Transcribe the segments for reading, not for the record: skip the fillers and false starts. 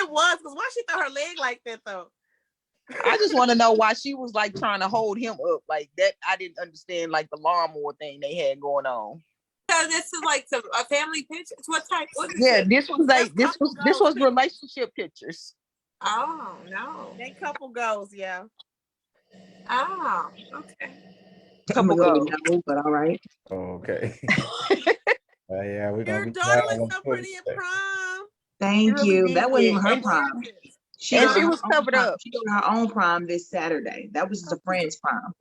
it was, because why she throw her leg like that though? I just want to know why she was like trying to hold him up like that. I didn't understand like the lawnmower thing they had going on. So this is like a family picture. What type? What is Yeah, it? this was relationship pictures. Oh no. They couple goals, yeah. Oh, okay. Couple goals. No, but all right. Okay. Yeah, we're gonna Your be daughter looks so pretty in prom. Thank really you. did. That wasn't even her And prom. She was covered up. She doing her own prom this Saturday. That was the friend's prom.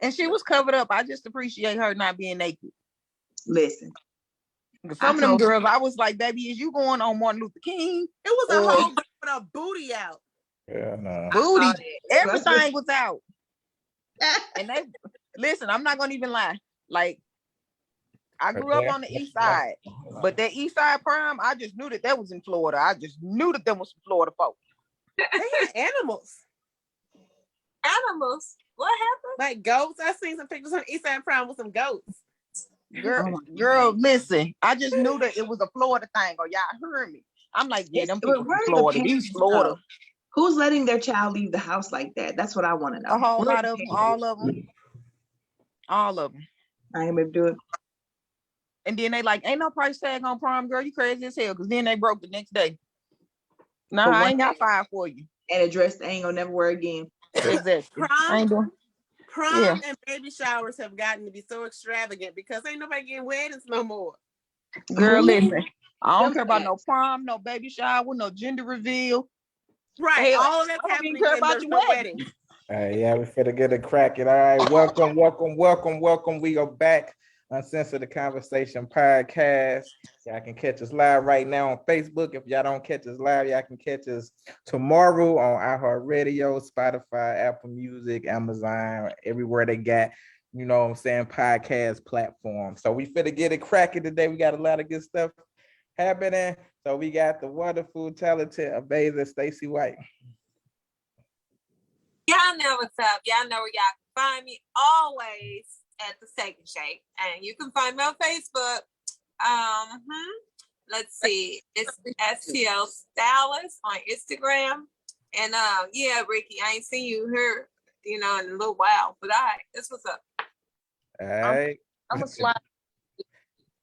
And she was covered up. I just appreciate her not being naked. Listen. Some of them girls, I was like, baby, is you going on Martin Luther King? It was a whole group with a booty out. Yeah, no. Booty. Everything was out. And they listen, I'm not gonna even lie. Like, I grew up on the east side, but that east side prom, I just knew that was in Florida. I just knew that there was some Florida folks. They had animals. Animals? What happened? Like goats. I seen some pictures on the east side prom with some goats. Girl, listen. I just knew that it was a Florida thing, or y'all heard me. I'm like, yeah, them people from Florida. These Florida. Who's letting their child leave the house like that? That's what I want to know. A whole lot of them, all of them. All of them. I ain't able to do it. And then they like, ain't no price tag on prom, girl. You crazy as hell. Because then they broke the next day. Nah, I ain't got 5 for you. And a dress they ain't gonna never wear again. Exactly. Prom and baby showers have gotten to be so extravagant because ain't nobody getting weddings no more. Girl, listen. I don't care about no prom, no baby shower, no gender reveal. Right. Hell, all of that's happening. Care about your wedding. Yeah, we finna get it cracking. All right, welcome. We are back. UnCensor the Conversation podcast. Y'all can catch us live right now on Facebook. If y'all don't catch us live, y'all can catch us tomorrow on iHeartRadio, Spotify, Apple Music, Amazon, everywhere they got, you know what I'm saying, podcast platform. So we finna get it cracking today. We got a lot of good stuff happening. So we got the wonderful, talented, amazing Stacey White. Y'all know what's up. Y'all know where y'all can find me always at the Steak and Shake. And you can find me on Facebook. Let's see. It's STL Stylist on Instagram. And yeah, Ricky, I ain't seen you here, in a little while. But this was up. All right. I'm gonna slide.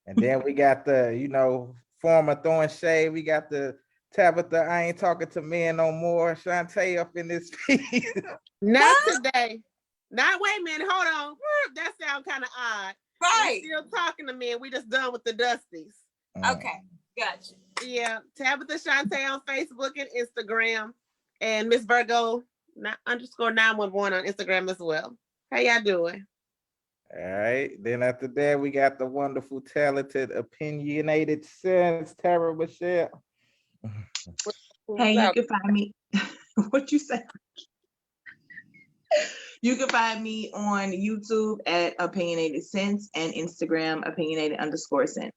And then we got the, former throwing shade. We got the Tabitha, I ain't talking to men no more. Shantae up in this piece. Not today. Not wait a minute. Hold on. That sounds kind of odd. Right. We're still talking to men. We just done with the Dusties. Okay. Gotcha. Yeah. Tabitha Shantae on Facebook and Instagram. And Miss Virgo _911 on Instagram as well. How y'all doing? All right. Then after that, we got the wonderful, talented, opinionated sense, Tara Michelle. Hey, you can find me. What you say? You can find me on YouTube at Opinionated Sense and Instagram opinionated_sense.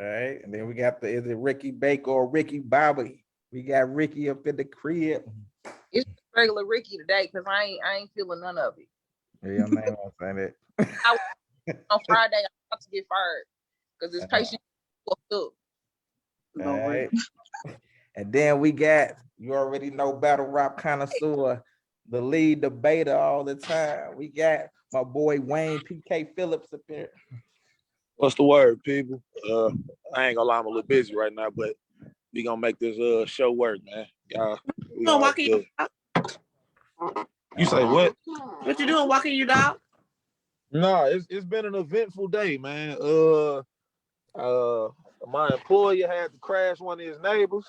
All right. And then we got is it Ricky Baker or Ricky Bobby? We got Ricky up in the crib. It's regular Ricky today because I ain't feeling none of it. Yeah, man, I'm saying that. On Friday, I'm about to get fired because this patient fucked up. All right. And then we got, you already know, battle rap connoisseur, the lead debater all the time. We got my boy Wayne PK Phillips up here. What's the word, people? I ain't gonna lie, I'm a little busy right now, but we gonna make this show work, man. Y'all. You say what? What you doing? Walking your dog? No, it's been an eventful day, man. My employer had to crash one of his neighbors.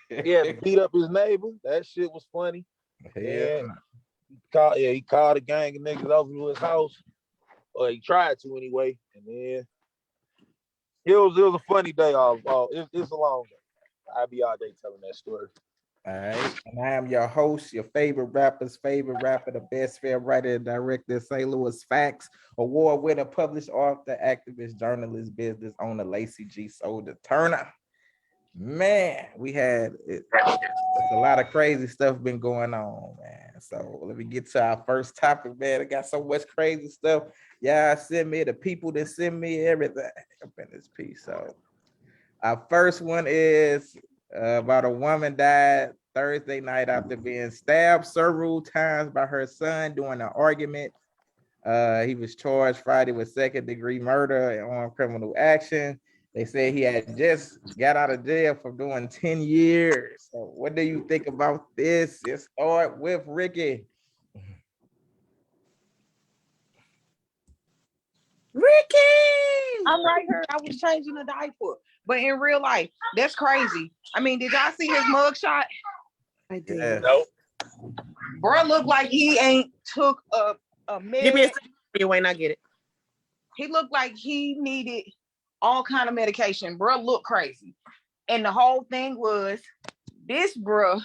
He had to beat up his neighbor. That shit was funny. Yeah. He called a gang of niggas over to his house. Or he tried to anyway. And then it was a funny day. It's a long day. I'll be all day telling that story. All right. And I am your host, your favorite rapper's favorite rapper, the best film writer and director, St. Louis Facts, award-winning published author, activist, journalist, business owner, Lacey G. Souldier Turner. Man, we had a lot of crazy stuff been going on, man. So let me get to our first topic, man. I got so much crazy stuff. Yeah, send me the people that send me everything up in this piece. So our first one is About a woman died Thursday night after being stabbed several times by her son during an argument. He was charged Friday with second-degree murder and armed criminal action. They said he had just got out of jail for doing 10 years. So what do you think about this? Let's start with Ricky. Ricky! I'm right here. I was changing the diaper. But in real life, that's crazy. I mean, did y'all see his mugshot? I did. Yeah. Nope. Bro, looked like he ain't took a med. Give me a second. You ain't not get it. He looked like he needed all kind of medication. Bro, looked crazy. And the whole thing was this bro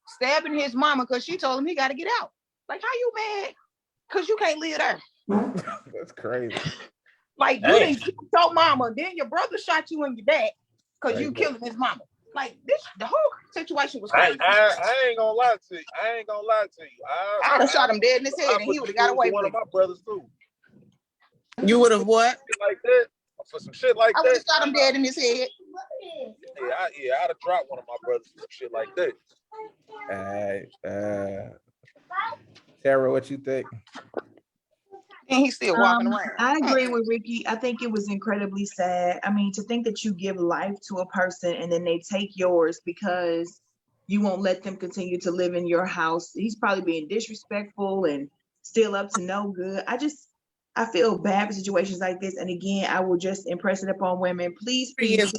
stabbing his mama because she told him he got to get out. Like, how you mad? Because you can't live there. That's crazy. Like, you didn't kill your mama, then your brother shot you in your back because you killing his mama. Like, the whole situation was crazy. I ain't gonna lie to you. I I'd have shot him dead in his head and he would have got away one with of my it. brothers too. You would have what? Shit like that. For some shit like I would that. have shot him dead in his head. I'd have dropped one of my brothers for some shit like that. Tara, what you think? And he's still walking around. I agree with Ricky. I think it was incredibly sad. I mean, to think that you give life to a person and then they take yours because you won't let them continue to live in your house. He's probably being disrespectful and still up to no good. I feel bad for situations like this. And again, I will just impress it upon women. Please, please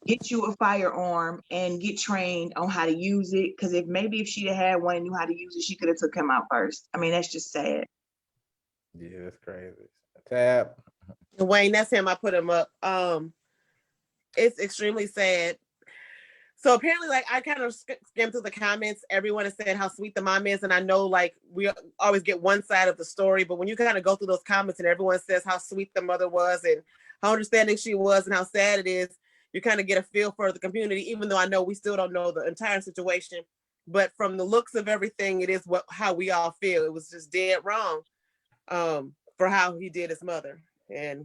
get you a firearm and get trained on how to use it. Because if she'd have had one and knew how to use it, she could have took him out first. I mean, that's just sad. Yeah, that's crazy. Tab. Wayne, that's him. I put him up. It's extremely sad. So apparently, like, I kind of skimmed through the comments. Everyone has said how sweet the mom is, and I know, like, we always get one side of the story, but when you kind of go through those comments and everyone says how sweet the mother was and how understanding she was and how sad it is, you kind of get a feel for the community, even though I know we still don't know the entire situation. But from the looks of everything, it is how we all feel. It was just dead wrong for how he did his mother. And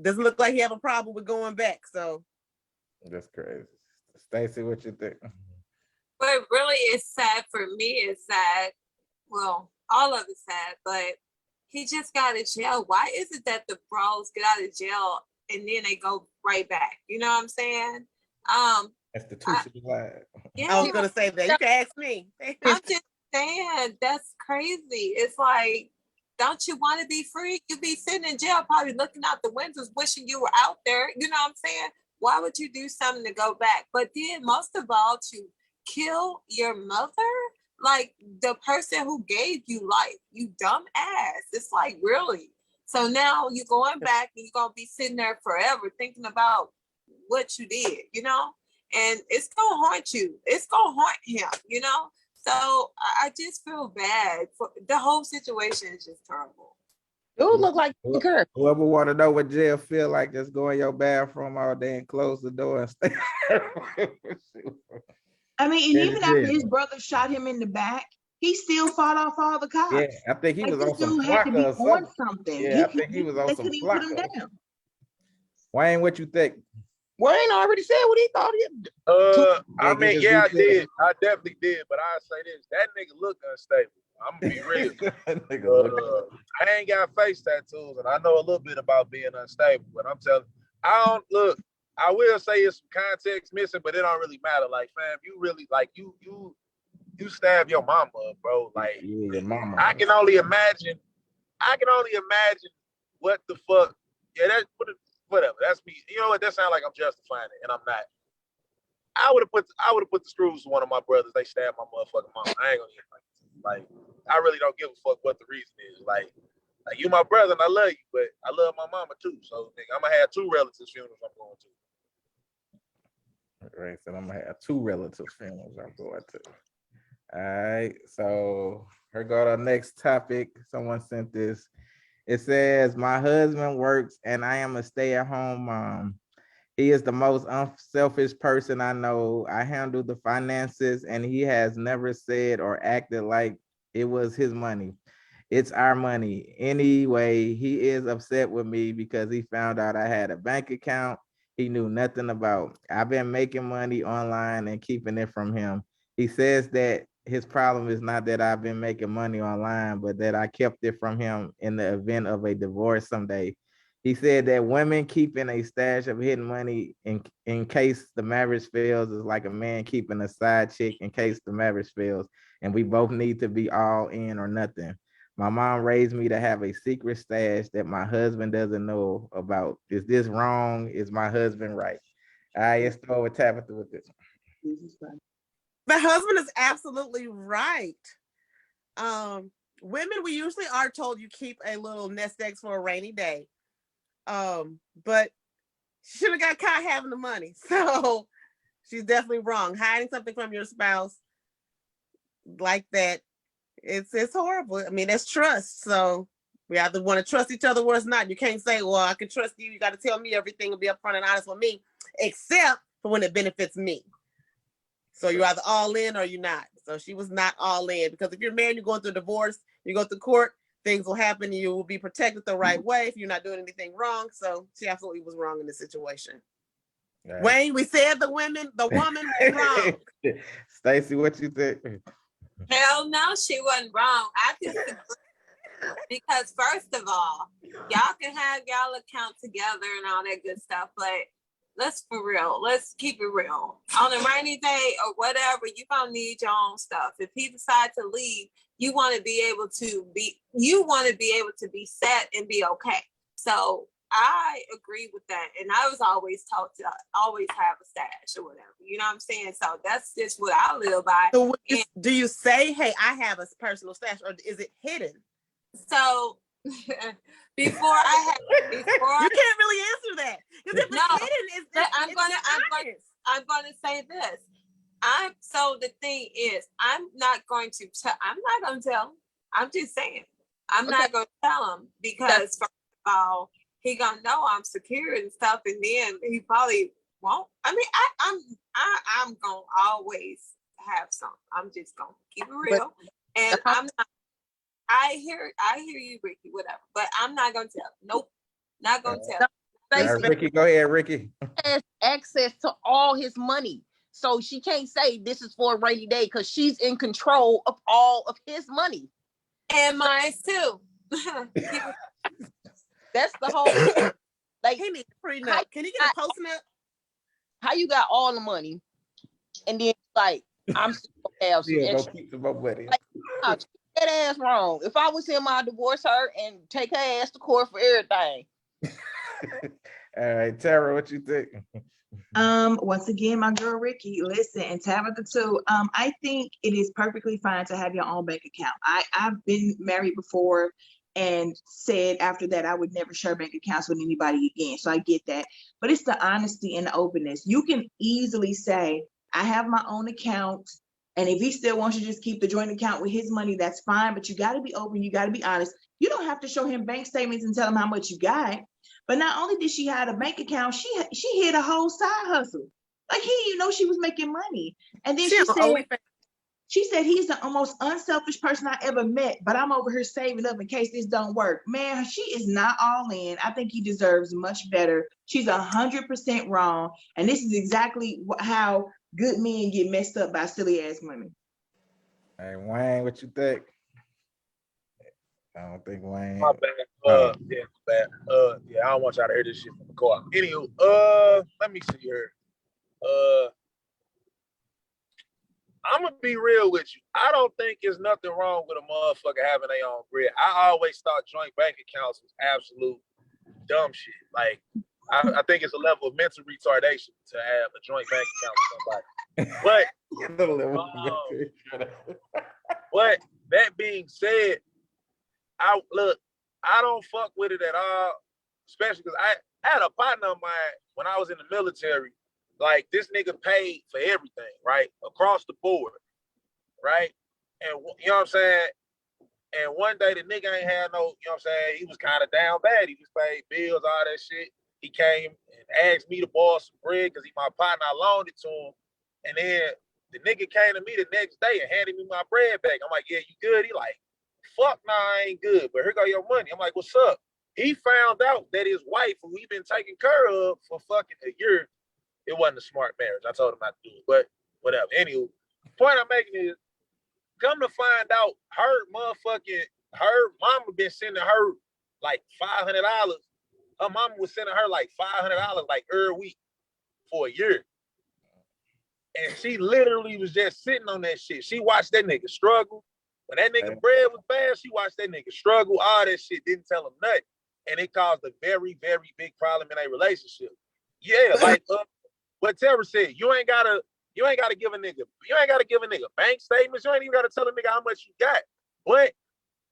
doesn't look like he have a problem with going back, so. That's crazy. Stacey, what you think? But really, it's sad for me. It's sad. Well, all of it's sad, but he just got out of jail. Why is it that the bros get out of jail and then they go right back? You know what I'm saying? That's the two should be lied. Yeah, I was gonna say that. You can ask me. I'm just saying that's crazy. It's like, don't you want to be free? You'd be sitting in jail, probably looking out the windows, wishing you were out there. You know what I'm saying? Why would you do something to go back? But then most of all, to kill your mother, like the person who gave you life, you dumb ass. It's like, really? So now you're going back and you're going to be sitting there forever thinking about what you did, you know? And it's going to haunt you. It's going to haunt him, you know? So I just feel bad. For the whole situation is just terrible. Dude look like Kirk. Whoever want to know what jail feel like, just go in your bathroom all day and close the door and stay. I mean, and even after his brother shot him in the back, he still fought off all the cops. Yeah, I think he was on some Flocka or something. Yeah, I think he was on some Flocka. Wayne, what you think? Wayne already said what he thought. I mean, yeah, I did. I definitely did. But I say this: that nigga look unstable. I'm gonna be real. I ain't got face tattoos, and I know a little bit about being unstable. But I'm telling you, I don't look. I will say it's some context missing, but it don't really matter. Like, fam, you really like you stab your mama up, bro. Like, your mama. I can only imagine what the fuck. Yeah, that's whatever. That's me. You know what? That sounds like I'm justifying it, and I'm not. I would have put the screws to one of my brothers. They stabbed my motherfucking mama. I ain't gonna get like I really don't give a fuck what the reason is. Like you my brother and I love you, but I love my mama too. So nigga, I'm gonna have two relatives funerals I'm going to. Right, so I'm gonna have two relatives funerals I'm going to. All right, so here go the next topic. Someone sent this. It says, my husband works and I am a stay-at-home mom. He is the most unselfish person I know. I handle the finances and he has never said or acted like it was his money. It's our money. Anyway, he is upset with me because he found out I had a bank account he knew nothing about. I've been making money online and keeping it from him. He says that his problem is not that I've been making money online, but that I kept it from him in the event of a divorce someday. He said that women keeping a stash of hidden money in case the marriage fails is like a man keeping a side chick in case the marriage fails, and we both need to be all in or nothing. My mom raised me to have a secret stash that my husband doesn't know about. Is this wrong? Is my husband right? I let's throw with Tabitha with this. The husband is absolutely right. Women, we usually are told you keep a little nest egg for a rainy day. But she should have got caught having the money. So she's definitely wrong. Hiding something from your spouse like that, it's horrible. I mean, that's trust. So we either want to trust each other or it's not. You can't say, well, I can trust you. You got to tell me everything and be upfront and honest with me, except for when it benefits me. So you're either all in or you're not. So she was not all in, because if you're married, you're going through a divorce, you go through court, things will happen. You will be protected the right way if you're not doing anything wrong. So she absolutely was wrong in this situation. Right. Wayne, we said the woman was wrong. Stacey, what you think? Hell no, she wasn't wrong. I disagree. Because first of all, y'all can have y'all account together and all that good stuff, but let's keep it real. On a rainy day or whatever, you're gonna need your own stuff. If he decides to leave, you want to be able to be set and be okay. So I agree with that. And I was always taught to always have a stash or whatever. You know what I'm saying? So that's just what I live by. So do you say, hey, I have a personal stash, or is it hidden? So you can't really answer that. If it's hidden, I'm gonna say this. So the thing is, I'm not going to tell him. I'm just saying, I'm not going to tell him, because first of all, he gonna know I'm secure and stuff, and then he probably won't. I mean, I'm gonna always have some. I'm just gonna keep it real, and I'm not. I hear you, Ricky. Whatever, but I'm not gonna tell. Nope, not gonna tell. Ricky, go ahead, Ricky. Has access to all his money, so she can't say this is for a rainy day, because she's in control of all of his money and mine too. That's the whole. Like, he needs a prenup. Can he get a post-nup? How you got all the money, and then like I'm still gonna have some extra. Keep the money. Like, that ass wrong. If I was him, I'd divorce her and take her ass to court for everything. All right, Tara, what you think? Once again, my girl Ricky, listen, and Tabitha too. I think it is perfectly fine to have your own bank account. I've been married before and said after that I would never share bank accounts with anybody again. So I get that. But it's the honesty and the openness. You can easily say, I have my own account. And if he still wants you to just keep the joint account with his money, that's fine. But you got to be open. You got to be honest. You don't have to show him bank statements and tell him how much you got. But not only did she have a bank account, she hid a whole side hustle. Like, he didn't know she was making money. And then she said he's the most unselfish person I ever met, but I'm over here saving up in case this don't work. Man, she is not all in. I think he deserves much better. She's 100% wrong. And this is exactly how good men get messed up by silly ass women. Hey, Wayne, what you think? I don't think Wayne. My bad. Yeah, I don't want y'all to hear this shit from the car. Anywho, let me see here. I'm gonna be real with you. I don't think there's nothing wrong with a motherfucker having their own bread. I always thought joint bank accounts was absolute dumb shit. Like, I think it's a level of mental retardation to have a joint bank account with somebody. But that being said, I don't fuck with it at all, especially because I had a partner of mine when I was in the military. Like, this nigga paid for everything, right? Across the board, right? And you know what I'm saying? And one day the nigga ain't had no, you know what I'm saying? He was kind of down bad. He was paying bills, all that shit. He came and asked me to borrow some bread because he my partner. I loaned it to him. And then the nigga came to me the next day and handed me my bread back. I'm like, yeah, you good? He like, fuck, nah, I ain't good. But here go your money. I'm like, what's up? He found out that his wife, who he been taking care of for fucking a year, it wasn't a smart marriage. I told him not to do it, but whatever. Anywho, point I'm making is, come to find out, her mama been sending her like $500. Her mama was sending her like $500 like every week for a year. And she literally was just sitting on that shit. She watched that nigga struggle. When that nigga bread was bad, she watched that nigga struggle. All that shit, didn't tell him nothing. And it caused a very, very big problem in a relationship. Yeah, like what Tara said, you ain't gotta give a nigga bank statements. You ain't even gotta tell a nigga how much you got. But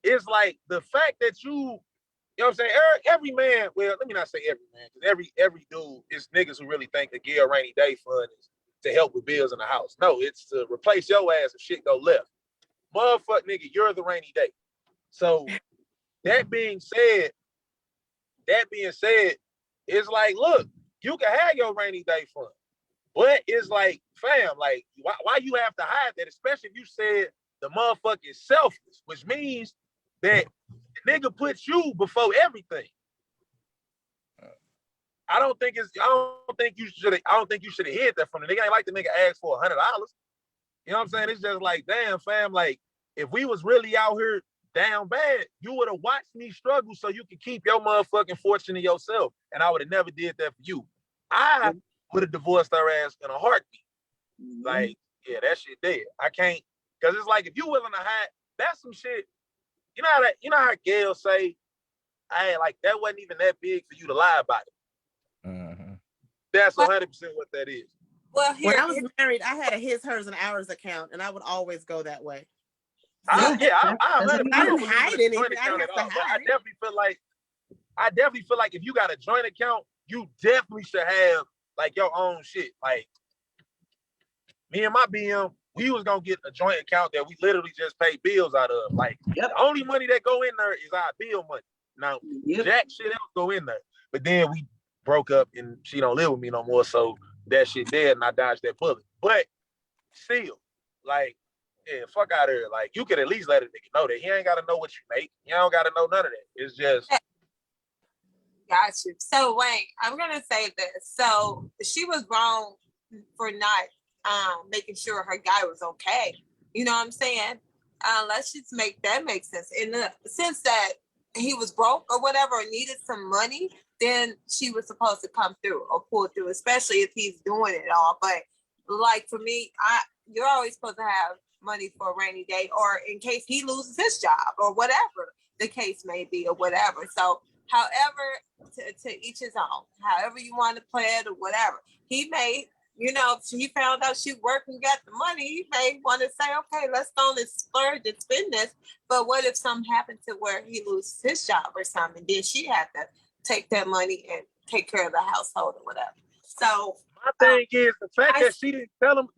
it's like the fact that you know what I'm saying? Every man, well, let me not say every man, because every dude is niggas who really think the Gale Rainy Day Fund is to help with bills in the house. No, it's to replace your ass if shit go left. Motherfuck nigga, you're the rainy day. So that being said, it's like, look, you can have your rainy day fund. But it's like, fam, like, why you have to hide that? Especially if you said the motherfucker is selfless, which means that the nigga puts you before everything. I don't think you should have hid that from the nigga. Ain't like the nigga asked for $100. You know what I'm saying? It's just like, damn, fam, like, if we was really out here down bad, you would have watched me struggle so you could keep your motherfucking fortune to yourself. And I would have never did that for you. I would have divorced her ass in a heartbeat. Like, yeah, that shit dead. I can't, because it's like, if you willing to hide, that's some shit. You know how Gail say, hey, like, that wasn't even that big for you to lie about it. Mm-hmm. That's 100% what that is. Well, when I was married, I had a his, hers, and ours account, and I would always go that way. I didn't hide anything. I definitely feel like if you got a joint account, you definitely should have like your own shit. Like me and my BM, we was gonna get a joint account that we literally just pay bills out of. Like the only money that go in there is our bill money. Now jack shit else go in there. But then we broke up and she don't live with me no more. So that shit dead and I dodged that bullet. But still, like, yeah, fuck out of here. Like, you could at least let a nigga know that he ain't gotta know what you make. You don't gotta know none of that. It's just got you. So wait, I'm gonna say this. So she was wrong for not making sure her guy was okay. You know what I'm saying? Let's just make that make sense. In the sense that he was broke or whatever, or needed some money, then she was supposed to come through or pull through, especially if he's doing it all. But like for me, you're always supposed to have money for a rainy day or in case he loses his job or whatever the case may be or whatever. So however, to each his own, however you want to play it or whatever. He may, you know, if he found out she worked and got the money, he may want to say, okay, let's go and splurge and spend this. But what if something happened to where he loses his job or something? Then she had to take that money and take care of the household or whatever. So my thing is the fact that she didn't tell him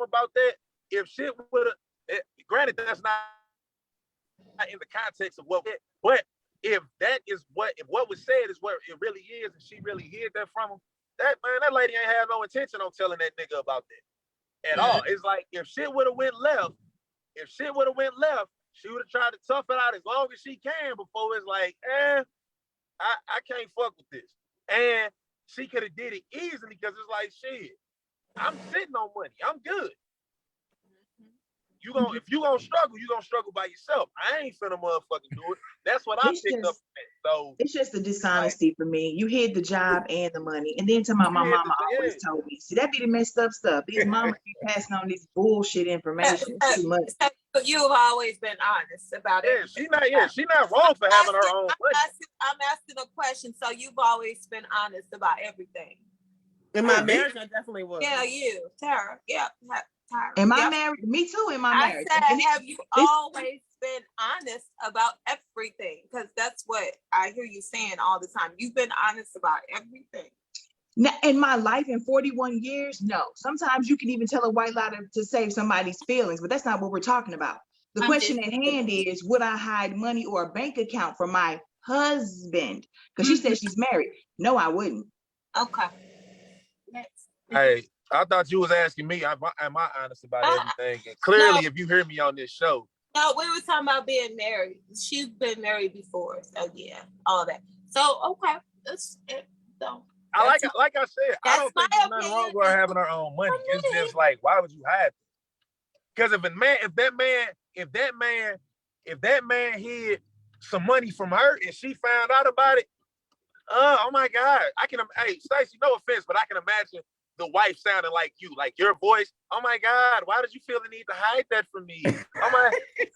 about that. If shit would have, granted, that's not in the context of what, but if that is if what was said is what it really is, and she really hid that from him, that lady ain't had no intention on telling that nigga about that at all. It's like if shit would have went left, she would have tried to tough it out as long as she can before it's like, I can't fuck with this. And she could have did it easily because it's like, shit, I'm sitting on money. I'm good. If you gonna struggle by yourself. I ain't finna motherfucking do it. That's what I picked up. So it's just a dishonesty for me. You hid the job and the money, and then to my mama always told me, see, that be the messed up stuff. These mamas be passing on this bullshit information too much. You've always been honest about it. She not wrong for having her own money. I'm asking a question. So you've always been honest about everything. In my marriage, I definitely was. Yeah, you, Tara. Yeah. Am I married? Me too. In my marriage. I said, have you always been honest about everything? Because that's what I hear you saying all the time. You've been honest about everything. Now, in my life, in 41 years, no. Sometimes you can even tell a white lie to save somebody's feelings, but that's not what we're talking about. The question at hand is, would I hide money or a bank account for my husband? Because she said she's married. No, I wouldn't. Okay. Next. Hey, I thought you was asking me, am I honest about everything? And clearly, if you hear me on this show, No, we were talking about being married. She's been married before, so yeah, all that. So okay, that's it. So like I said, I don't think there's nothing wrong with her having her own money. It's just like, why would you hide it? Because if that man hid some money from her and she found out about it, oh my God. Hey, Stacey, no offense, but I can imagine the wife sounding like you, like your voice. Oh my God, why did you feel the need to hide that from me? Oh my,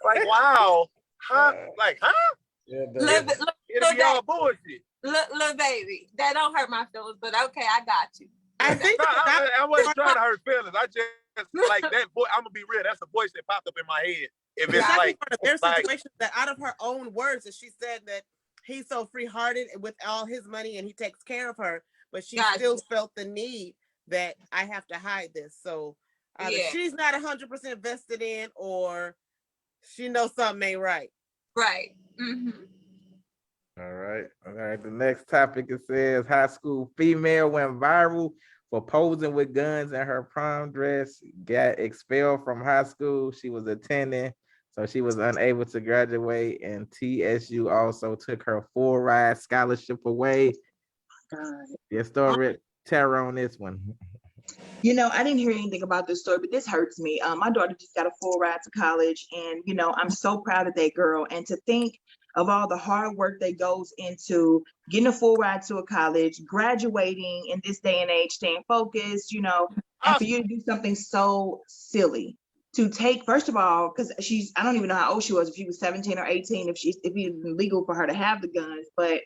like, wow. Huh? Like, huh? Yeah, It'll be all bullshit. Look, baby, that don't hurt my feelings, but okay, I got you. I think I wasn't trying to hurt feelings. I just like that voice. I'm gonna be real. That's the voice that popped up in my head. If it's like there's situations that out of her own words, that she said that he's so free-hearted with all his money and he takes care of her, but she still felt the need that I have to hide this. So either she's not 100% vested in, or she knows something ain't right. Right. Mm-hmm. All right. The next topic, it says high school female went viral for posing with guns in her prom dress, got expelled from high school she was attending, so she was unable to graduate, and TSU also took her full ride scholarship away. Your story, Tara, on this one. You know, I didn't hear anything about this story, but this hurts me. My daughter just got a full ride to college, and you know, I'm so proud of that girl. And to think of all the hard work that goes into getting a full ride to a college, graduating in this day and age, staying focused, you know, and for you to do something so silly, to take, first of all, because I don't even know how old she was, if she was 17 or 18, if it was legal for her to have the guns, but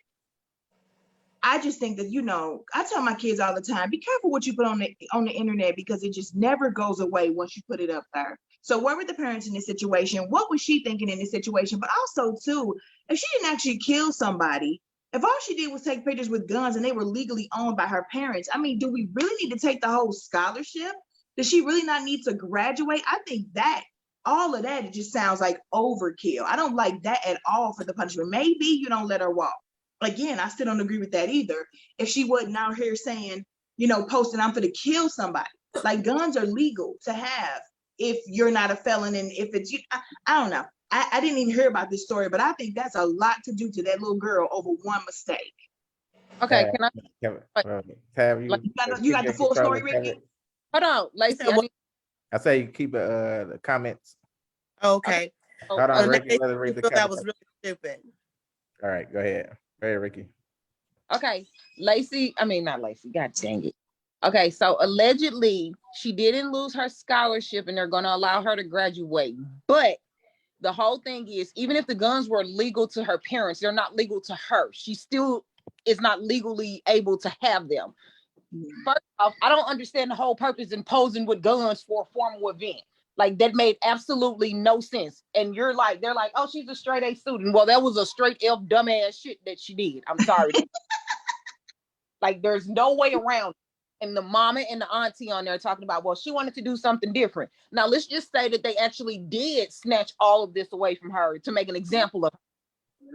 I just think that, you know, I tell my kids all the time, be careful what you put on the internet, because it just never goes away once you put it up there. So what were the parents in this situation? What was she thinking in this situation? But also too, if she didn't actually kill somebody, if all she did was take pictures with guns and they were legally owned by her parents, I mean, do we really need to take the whole scholarship? Does she really not need to graduate? I think that all of that, it just sounds like overkill. I don't like that at all for the punishment. Maybe you don't let her walk. Again, I still don't agree with that either. If she wasn't out here saying, you know, posting, I'm gonna kill somebody. Like, guns are legal to have if you're not a felon, and if it's, I don't know. I didn't even hear about this story, but I think that's a lot to do to that little girl over one mistake. Okay, can I? Have you got the full story, Ricky? Hold on, Lacey. I say you keep the comments. Okay. Hold on, Ricky. Let her read the comments. That was really stupid. All right, go ahead. Go ahead, Ricky. Okay, not Lacey. God dang it. Okay, so allegedly she didn't lose her scholarship and they're going to allow her to graduate. But the whole thing is, even if the guns were legal to her parents, they're not legal to her. She still is not legally able to have them. First off, I don't understand the whole purpose in posing with guns for a formal event. Like, that made absolutely no sense. And they're like, oh, she's a straight A student. Well, that was a straight F dumbass shit that she did. I'm sorry. Like, there's no way around it. And the mama and the auntie on there talking about, well, she wanted to do something different. Now, let's just say that they actually did snatch all of this away from her to make an example of her.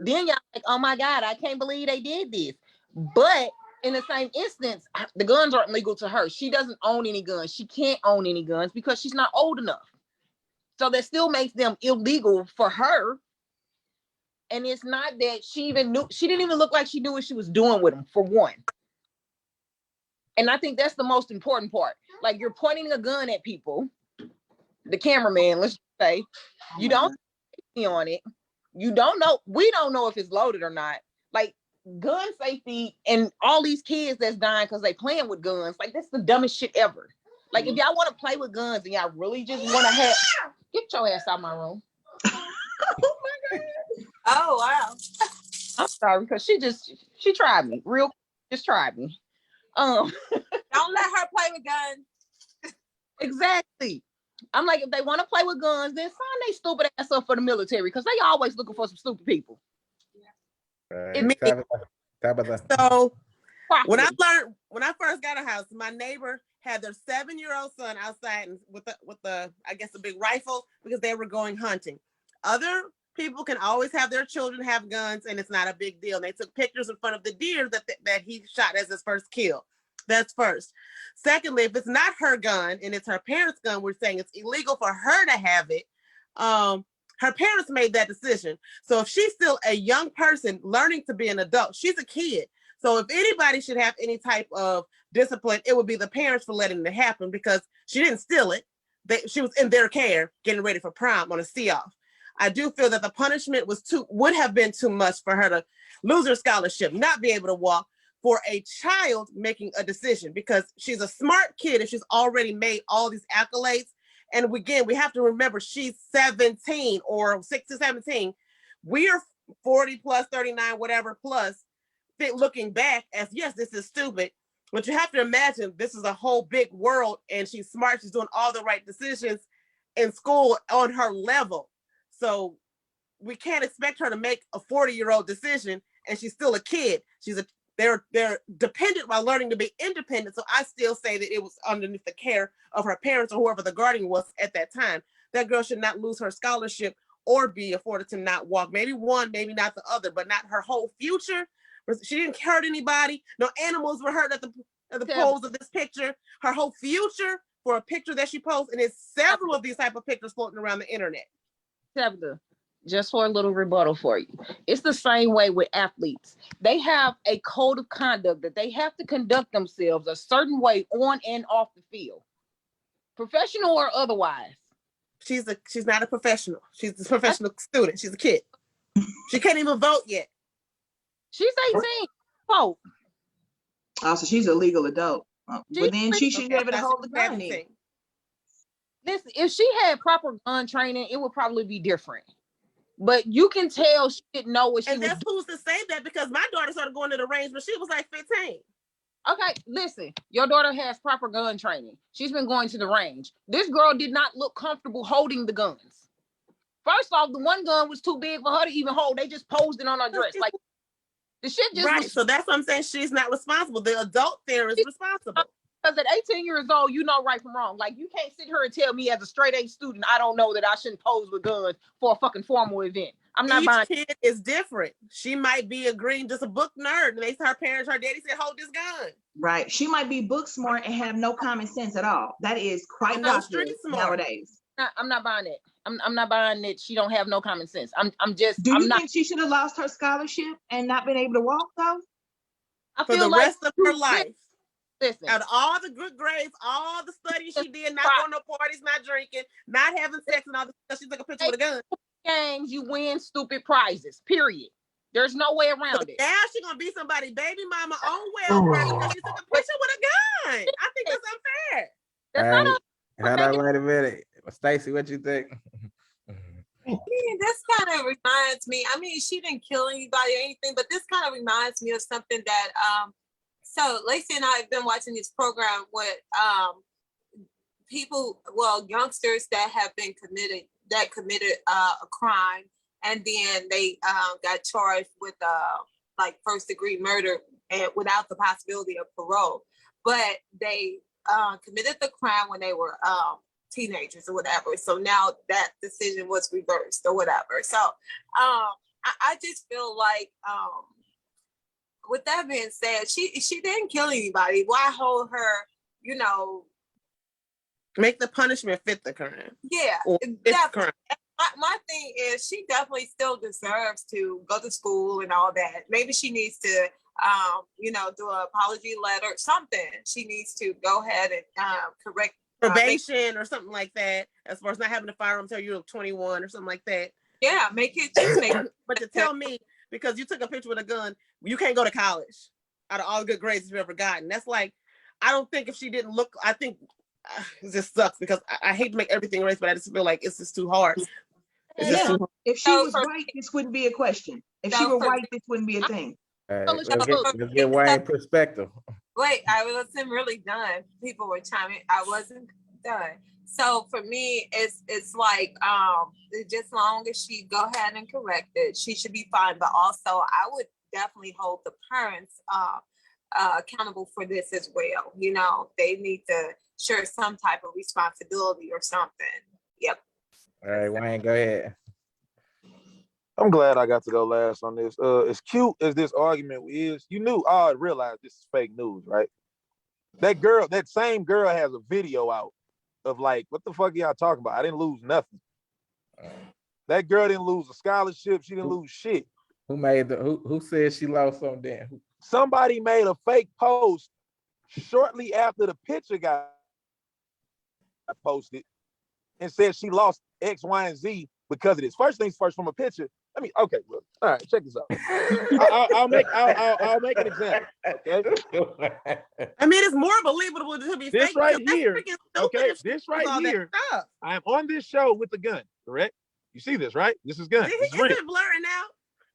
Then y'all like, oh my God, I can't believe they did this. But in the same instance, the guns aren't legal to her. She doesn't own any guns. She can't own any guns because she's not old enough. So that still makes them illegal for her. And it's not that she didn't even look like she knew what she was doing with them, for one. And I think that's the most important part. Like, you're pointing a gun at people, the cameraman, let's say, you don't see on it. You don't know, we don't know if it's loaded or not. Like, gun safety and all these kids that's dying because they playing with guns, like, that's the dumbest shit ever. Like, if y'all want to play with guns and y'all really just want to have, get your ass out of my room. Oh my God. Oh, wow. I'm sorry, because she tried me. Just tried me. Don't let her play with guns. Exactly. I'm like, if they want to play with guns, then sign they stupid ass up for the military, because they always looking for some stupid people. So when I first got a house, my neighbor had their 7-year-old son outside with the I guess a big rifle, because they were going hunting. Other people can always have their children have guns and it's not a big deal. And they took pictures in front of the deer that he shot as his first kill. That's first. Secondly, if it's not her gun and it's her parents' gun, we're saying it's illegal for her to have it. Her parents made that decision. So if she's still a young person learning to be an adult, she's a kid. So if anybody should have any type of discipline, it would be the parents for letting it happen, because she didn't steal it. She was in their care, getting ready for prom on a see-off. I do feel that the punishment would have been too much for her to lose her scholarship, not be able to walk, for a child making a decision, because she's a smart kid and she's already made all these accolades. And again, we have to remember she's 17 or 16, 17. We are 40 plus, 39, whatever plus, looking back as, yes, this is stupid. But you have to imagine this is a whole big world, and she's smart. She's doing all the right decisions in school on her level. So we can't expect her to make a 40-year-old decision, and she's still a kid. They're dependent while learning to be independent. So I still say that it was underneath the care of her parents or whoever the guardian was at that time. That girl should not lose her scholarship or be afforded to not walk. Maybe one, maybe not the other, but not her whole future. She didn't hurt anybody. No animals were hurt at the pose of this picture. Her whole future for a picture that she posted, and there's several of these type of pictures floating around the internet. Tabitha, just for a little rebuttal for you. It's the same way with athletes. They have a code of conduct that they have to conduct themselves a certain way on and off the field, professional or otherwise. She's not a professional. She's a professional student. She's a kid. She can't even vote yet. She's 18. Vote. Oh, so she's a legal adult. But then she should be able to hold the gun in. Listen, if she had proper gun training, it would probably be different. But you can tell she didn't know what she was doing. And that's who's to say that, because my daughter started going to the range when she was like 15. Okay, listen, your daughter has proper gun training. She's been going to the range. This girl did not look comfortable holding the guns. First off, the one gun was too big for her to even hold. They just posed it on her dress. Like, the shit just right. So that's what I'm saying. She's not responsible. The adult there is responsible. Because at 18 years old, you know right from wrong. Like, you can't sit here and tell me as a straight A student, I don't know that I shouldn't pose with guns for a fucking formal event. I'm not buying. Each kid is different. She might be agreeing, just a book nerd. And her parents, her daddy said, hold this gun. Right. She might be book smart and have no common sense at all. That is quite possible nowadays. I'm not buying it. I'm not buying it. She don't have no common sense. Do you think she should have lost her scholarship and not been able to walk though? For the rest of her life. Listen, out of all the good grades, all the studies she did, not going to parties, not drinking, not having sex, and all this stuff, she took a picture with a gun. Games, you win stupid prizes. Period. There's no way around it. Now she's gonna be somebody's baby mama on welfare because she took a picture with a gun. I think that's unfair. Hold on, wait a minute. Stacey, what you think? This kind of reminds me. I mean, she didn't kill anybody or anything, but this kind of reminds me of something that so Lacey and I have been watching this program with people, youngsters that have been committed a crime, and then they got charged with like first-degree murder and without the possibility of parole. But they committed the crime when they were teenagers or whatever. So now that decision was reversed or whatever. So I just feel like with that being said, she didn't kill anybody. Why hold her, make the punishment fit the crime. Yeah, definitely. My thing is she definitely still deserves to go to school and all that. Maybe she needs to do an apology letter, something. She needs to go ahead and correct probation or something like that, as far as not having a firearm until you're 21 or something like that. Yeah, make it. But to tell me, because you took a picture with a gun, you can't go to college out of all the good grades you've ever gotten. That's like, I don't think if she didn't look, I think it just sucks because I hate to make everything race, but I just feel like it's just too hard. If she was white, this wouldn't be a question. If she were white, this wouldn't be a thing. Let's get Wayne perspective. Wait, I wasn't really done. People were chiming. I wasn't done. So for me, it's like just long as she go ahead and correct it, she should be fine. But also, I would definitely hold the parents accountable for this as well. They need to share some type of responsibility or something. Yep. All right, Wayne, go ahead. I'm glad I got to go last on this. As cute as this argument is, I realized this is fake news, right? That same girl has a video out of like, what the fuck are y'all talking about? I didn't lose nothing. That girl didn't lose a scholarship. She didn't lose shit. Who said she lost something then? Somebody made a fake post shortly after the picture got posted and said she lost X, Y, and Z because of this. First things first, from a picture. Okay, look. All right, check this out. I'll make an example. Okay. I mean, it's more believable to be This fake. right That's here. freaking stupid Okay, if she this does right all that here. stuff. I'm on this show with a gun, correct? You see this, right? This is gun. Is This is real. it blurring out?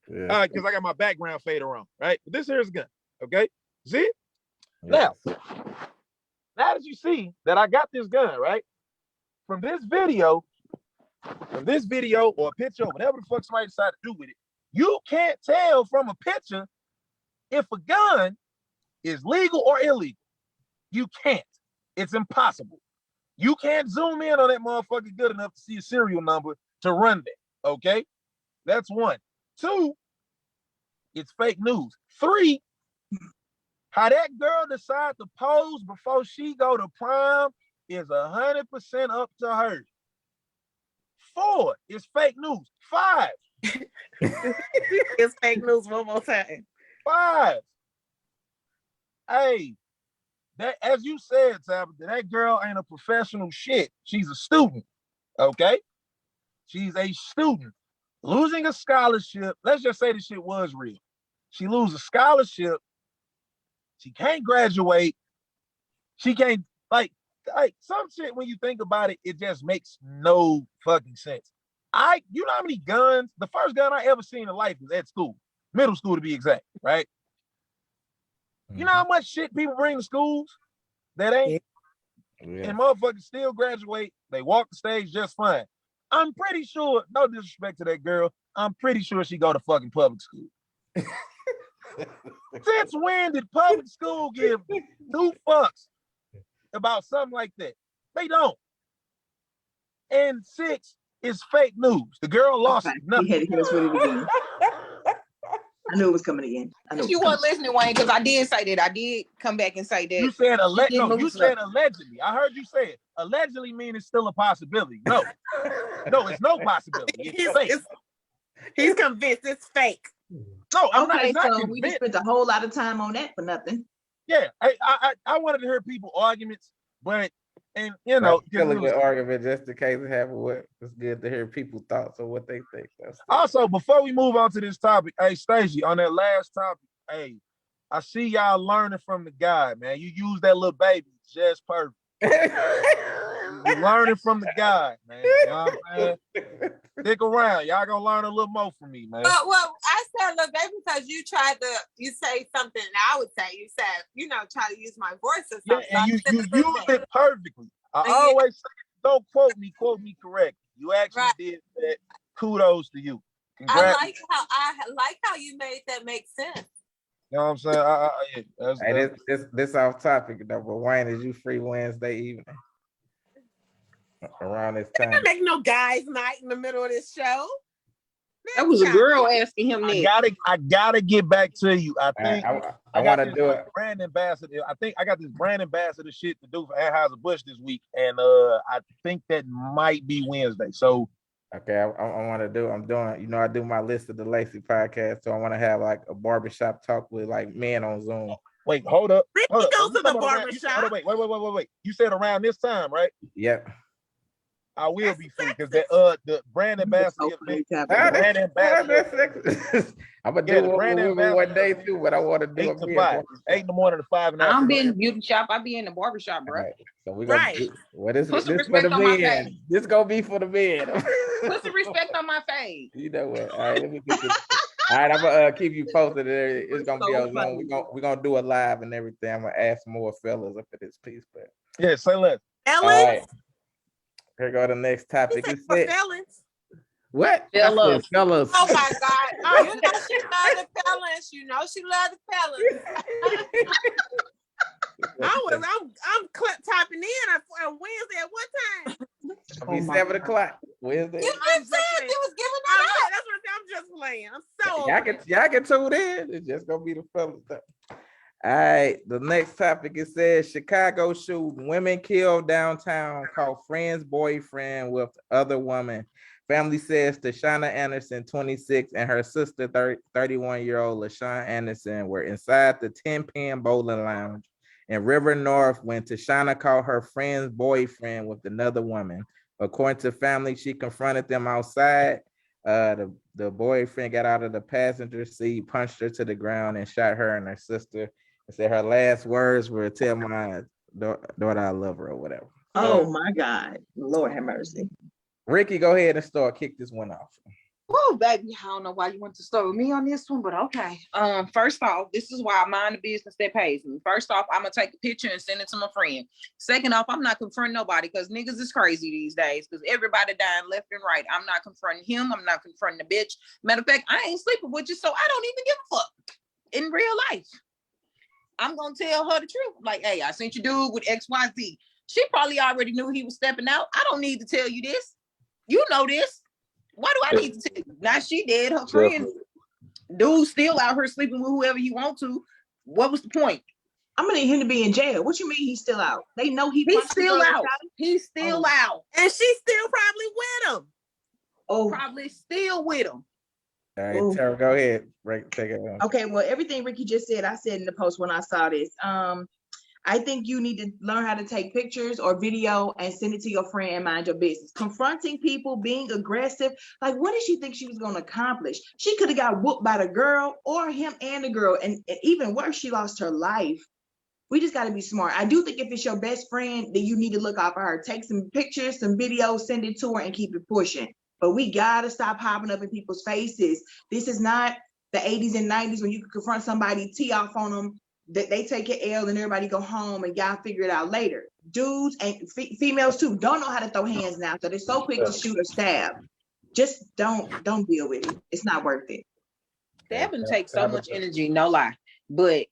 Yeah. Because I got my background fader on, right? But this here is a gun. Okay. See it? Yeah. Now that you see that I got this gun, right? From this video or a picture, or whatever the fuck somebody decided to do with it, you can't tell from a picture if a gun is legal or illegal. You can't. It's impossible. You can't zoom in on that motherfucker good enough to see a serial number to run that. Okay? That's one. Two, it's fake news. Three, how that girl decide to pose before she go to prom is 100% up to her. Four, it's fake news. Five. It's fake news one more time. Five. Hey, that, as you said, Tabitha, that girl ain't a professional shit. She's a student. Okay? She's a student. Losing a scholarship, let's just say the shit was real. She loses a scholarship. She can't graduate. She can't, like some shit, when you think about it, it just makes no fucking sense. You know how many guns? The first gun I ever seen in life was at school, middle school to be exact, right? You know how much shit people bring to schools that ain't, and motherfuckers still graduate. They walk the stage just fine. I'm pretty sure, no disrespect to that girl, I'm pretty sure she go to fucking public school. Since when did public school give two fucks about something like that? They don't. And six is fake news. The girl lost nothing. He had to hit us with it again. I knew it was coming again. I know you weren't listening, Wayne, because I did say that. I did come back and say that. You said you said allegedly. I heard you say it. Allegedly mean it's still a possibility. No, it's no possibility. It's fake. He's convinced it's fake. No, I'm okay, not. So we just spent a whole lot of time on that for nothing. Yeah, I wanted to hear people arguments, but you know, still a good argument just in case it happened. It's good to hear people's thoughts on what they think. Also, before we move on to this topic, hey Stacey, on that last topic, hey, I see y'all learning from the guy, man. You use that little baby just perfect. You learning from the guy, man. You know what I'm saying? Stick around. Y'all gonna learn a little more from me, man. Well, I said little baby because you say something and I would say, you said, try to use my voice or something. Yeah, and you used it perfectly. I always say, don't quote me correctly. You actually did that. Kudos to you. Congrats. I like how you made that make sense. You know what I'm saying? This off topic though, but Wayne, is you free Wednesday evening around this time? I make no guys' night in the middle of this show. That was a girl asking him that. I gotta get back to you. I think I want to do it. Brand ambassador. I think I got this brand ambassador shit to do for Anheuser-Busch this week, and I think that might be Wednesday. So. Okay, I want to do. I'm doing. I do my list of the Lacey podcast, so I want to have like a barbershop talk with like men on Zoom. Wait, hold up. Ricky goes to the barbershop. Wait. You said around this time, right? Yep. I will be free because the brand ambassador. I'm gonna do one day too, but I want to do 8 to 5, 8 in the morning to 5 in the afternoon. I'm being in the beauty shop. I be in the barbershop, bro. Right. So we're gonna this Put some for respect the on my men. face. This gonna be for the men. Put some respect on my face. You know what? All right, let me get this. All right, I'm gonna keep you posted. It's gonna be on Zoom. We're gonna do a live and everything. I'm gonna ask more fellas up at this piece, but yeah, say less. Ellen. Here go the next topic. He said for felons. What? Fellas. Fellas. Oh my God. You know she love the felons. You know she love the felons. I'm typing in on Wednesday at what time? It'll be 7 o'clock Wednesday. You said you was giving that up. That's what I'm just playing. I'm so y'all can tune in. It's just gonna be the fellas. All right, the next topic, it says Chicago shooting, women killed downtown, caught friend's boyfriend with other woman, Family says Tashana Anderson, 26, and her sister, 31-year-old LaShawn Anderson, were inside the 10-pin bowling lounge in River North when Tashana caught her friend's boyfriend with another woman. According to family, she confronted them outside. The boyfriend got out of the passenger seat, punched her to the ground, and shot her and her sister. And said her last words were, "Tell my daughter I love her," or whatever. Oh my God, Lord have mercy. Ricky, go ahead and kick this one off. Oh, baby, I don't know why you want to start with me on this one, but okay. First off, this is why I mind the business that pays me. First off, I'm gonna take a picture and send it to my friend. Second off, I'm not confronting nobody because niggas is crazy these days because everybody dying left and right. I'm not confronting him. I'm not confronting the bitch. Matter of fact, I ain't sleeping with you, so I don't even give a fuck in real life. I'm gonna tell her the truth. Like, hey, I sent you dude with XYZ. She probably already knew he was stepping out. I don't need to tell you this. You know this. Why do I need to tell you? Now she dead. Her friend, dude, still out here sleeping with whoever he want to. What was the point? I'm gonna need him to be in jail. What you mean he's still out? They know he's still out. He's still out, and she's still probably with him. Oh, probably still with him. All right, Tara, go ahead. Take it. Okay, well, everything Ricky just said, I said in the post when I saw this. I think you need to learn how to take pictures or video and send it to your friend and mind your business. Confronting people, being aggressive, like what did she think she was going to accomplish? She could have got whooped by the girl or him and the girl, and even worse, she lost her life. We just got to be smart. I do think if it's your best friend, then you need to look out for her. Take some pictures, some videos, send it to her, and keep it pushing. But we got to stop popping up in people's faces. This is not the 80s and 90s when you could confront somebody, tee off on them, that they take an L and everybody go home and y'all figure it out later. Dudes and females too don't know how to throw hands now, so they're so quick to shoot or stab. Just don't deal with it. It's not worth it. Stabbing takes so much energy, no lie. But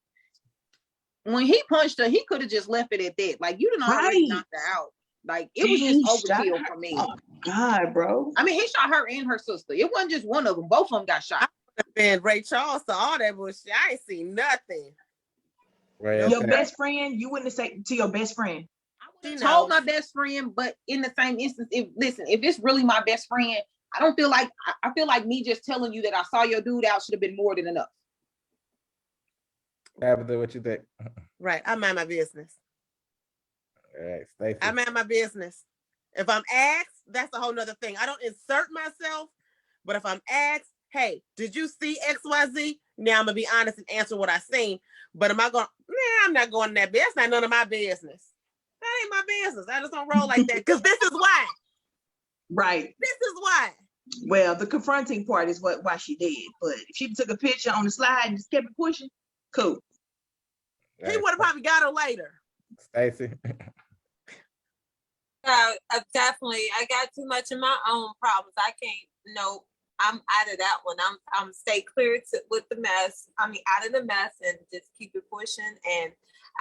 when he punched her, he could have just left it at that. Like, you done already knocked her out. Like, it was just overkill for me. Oh God, bro. I mean, he shot her and her sister. It wasn't just one of them. Both of them got shot. And Ray Charles saw all that bullshit. I ain't seen nothing. Right. Your best friend, you wouldn't say to your best friend. I would have told my best friend, but in the same instance, if it's really my best friend, I feel like me just telling you that I saw your dude out should have been more than enough. Tabitha, what you think? Right. I mind my business. All right, Stacey. I mind my business. If I'm asked, that's a whole nother thing. I don't insert myself, but if I'm asked, hey, did you see XYZ? Now I'm gonna be honest and answer what I seen. But am I going? Nah, I'm not going in that. That's not none of my business. That ain't my business. I just don't roll like that because this is why. Right. This is why. Well, the confronting part is why she did. But if she took a picture on the slide and just kept it pushing, cool. He would have probably got her later. Stacey. Definitely. I got too much of my own problems. I can't. No, I'm out of that one. I'm stay clear with the mess. I mean, out of the mess and just keep it pushing. And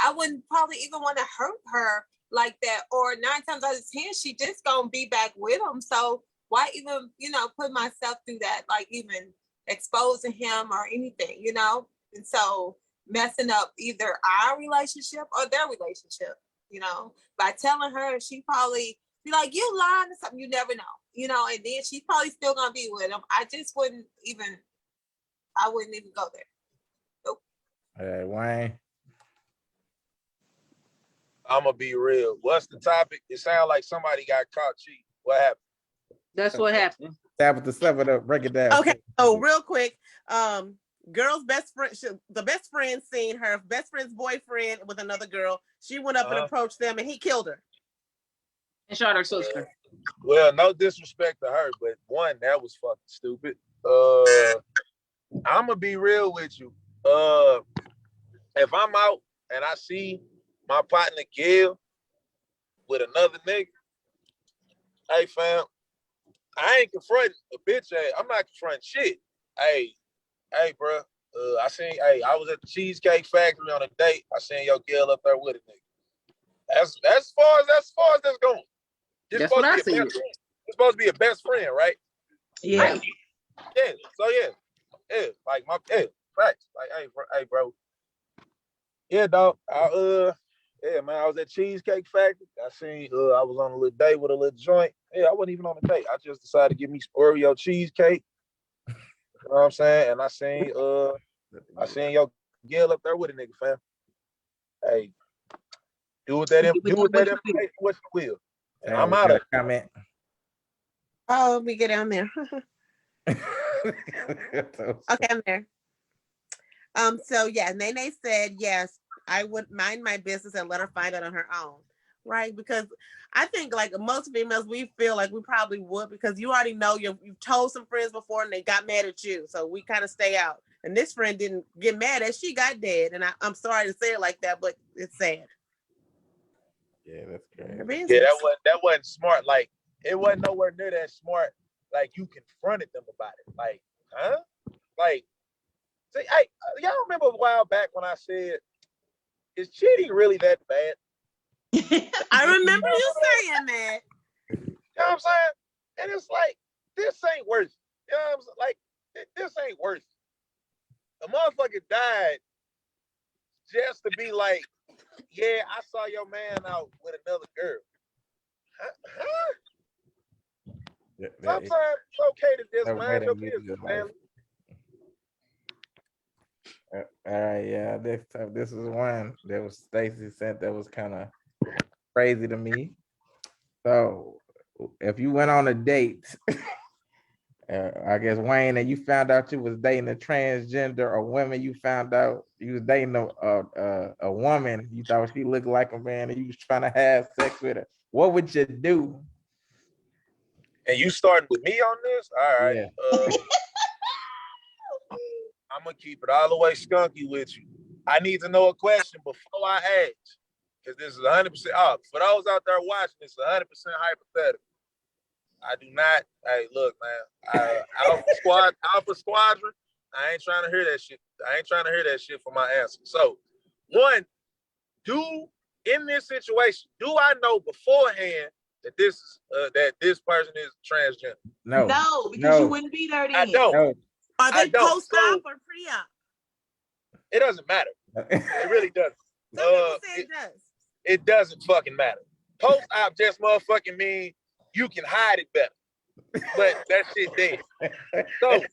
I wouldn't probably even want to hurt her like that. Or 9 times out of 10, she just gonna be back with him. So why even, put myself through that? Like even exposing him or anything, And so messing up either our relationship or their relationship, by telling her, she probably be like, you lying or something. You never know. And then she's probably still gonna be with him. I wouldn't even go there. Nope. All right, Wayne. I'm gonna be real. What's the topic? It sounds like somebody got caught cheating. What happened? That's what happened. Tabitha, sum it up, break it down. Okay, so real quick, girl's best friend, the best friend seen her best friend's boyfriend with another girl. She went up and approached them, and he killed her and shot her sister. Well, no disrespect to her, but one, that was fucking stupid. I'm gonna be real with you. If I'm out and I see my partner Gil with another nigga, hey fam, I ain't confronting a bitch. I'm not confronting shit. Hey, bro. I was at the Cheesecake Factory on a date. I seen your Gil up there with a nigga. That's as far as that's going. That's what I see. It's supposed to be a best friend, right? Yeah. Right. Yeah. So yeah. Like facts. Like, hey, bro. Yeah, dog. Yeah, man, I was at Cheesecake Factory. I seen, I was on a little date with a little joint. Yeah, I wasn't even on a date. I just decided to give me some Oreo cheesecake. You know what I'm saying? And I seen your girl up there with a nigga, fam. Hey, do with that information what you will. And I'm out of it. Comment. Oh, let me get down there. Okay, I'm there. So yeah, Nene said yes, I would mind my business and let her find it on her own, right? Because I think like most females, we feel like we probably would because you already know you've told some friends before and they got mad at you, so we kind of stay out. And this friend didn't get mad at, she got dead, and I'm sorry to say it like that, but it's sad. Yeah, that's crazy. Yeah, that wasn't smart. Like it wasn't nowhere near that smart. Like you confronted them about it. Like, huh? Like, see, y'all remember a while back when I said, "Is cheating really that bad?" I remember you saying that. You know what I'm saying? And it's like, this ain't worth it. You know what I'm saying? Like, this ain't worth it. A motherfucker died just to be like, yeah, I saw your man out with another girl. Huh? Sometimes it's okay to just mind your business, man. All right, yeah. This is one that was Stacy sent that was kind of crazy to me. So if you went on a date, I guess Wayne, and you found out you was dating a transgender, or women, you found out you was dating a woman, you thought she looked like a man, and you was trying to have sex with her, what would you do? And you starting with me on this? All right. Yeah. I'm gonna keep it all the way skunky with you. I need to know a question before I ask, because this is 100% off. For those out there watching, it's 100% hypothetical. I do not. Hey, look, man. Alpha Squadron. I ain't trying to hear that shit. I ain't trying to hear that shit for my answer. So, one, in this situation, do I know beforehand that this person is transgender? No, because you wouldn't be there then. I don't. No. Are they post-op or pre-op? It doesn't matter. It really doesn't. Some people say it does. It doesn't fucking matter. Post-op just motherfucking mean you can hide it better. But that shit dead. So,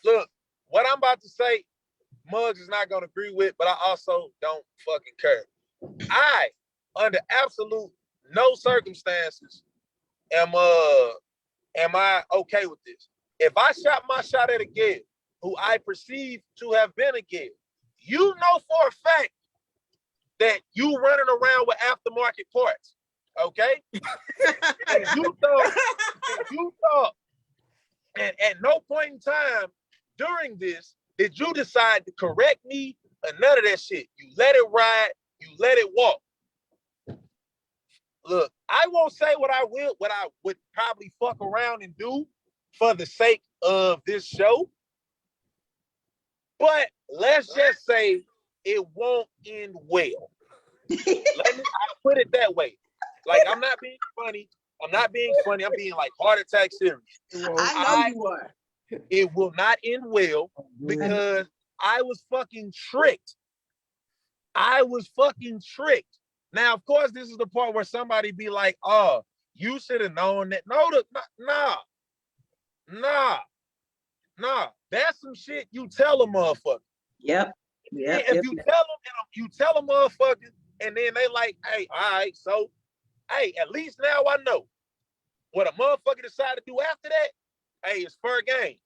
look, what I'm about to say, Muggs is not going to agree with, but I also don't fucking care. I, under absolute no circumstances, am I okay with this? If I shot my shot at a girl who I perceive to have been a girl, you know for a fact that you running around with aftermarket parts, okay? and you thought, and at no point in time during this did you decide to correct me or none of that shit. You let it ride, you let it walk. Look, I won't say what I would probably fuck around and do for the sake of this show, but let's just say it won't end well. I'll put it that way. Like, I'm not being funny. I'm being like heart attack serious. I know you are. It will not end well because I was fucking tricked. Now, of course, this is the part where somebody be like, oh, you should have known that. Nah. That's some shit you tell a motherfucker. Yep. If you tell a motherfucker, and then they like, hey, all right, so, hey, at least now I know. What a motherfucker decide to do after that, hey, it's fair game.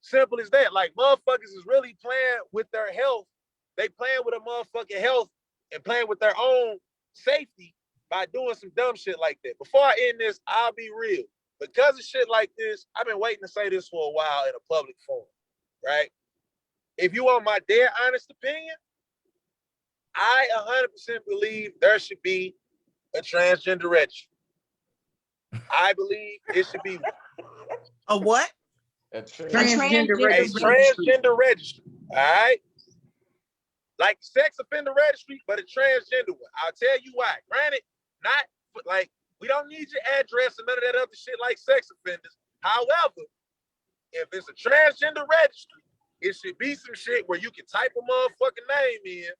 Simple as that. Like, motherfuckers is really playing with their health. They playing with a motherfucking health and playing with their own safety by doing some dumb shit like that. Before I end this, I'll be real. Because of shit like this, I've been waiting to say this for a while in a public forum, right? If you want my dead honest opinion, I 100% believe there should be a transgender registry. I believe it should be a what? A transgender registry. All right? Like sex offender registry, but a transgender one. I'll tell you why. Granted, not like we don't need your address and none of that other shit like sex offenders. However, if it's a transgender registry, it should be some shit where you can type a motherfucking name in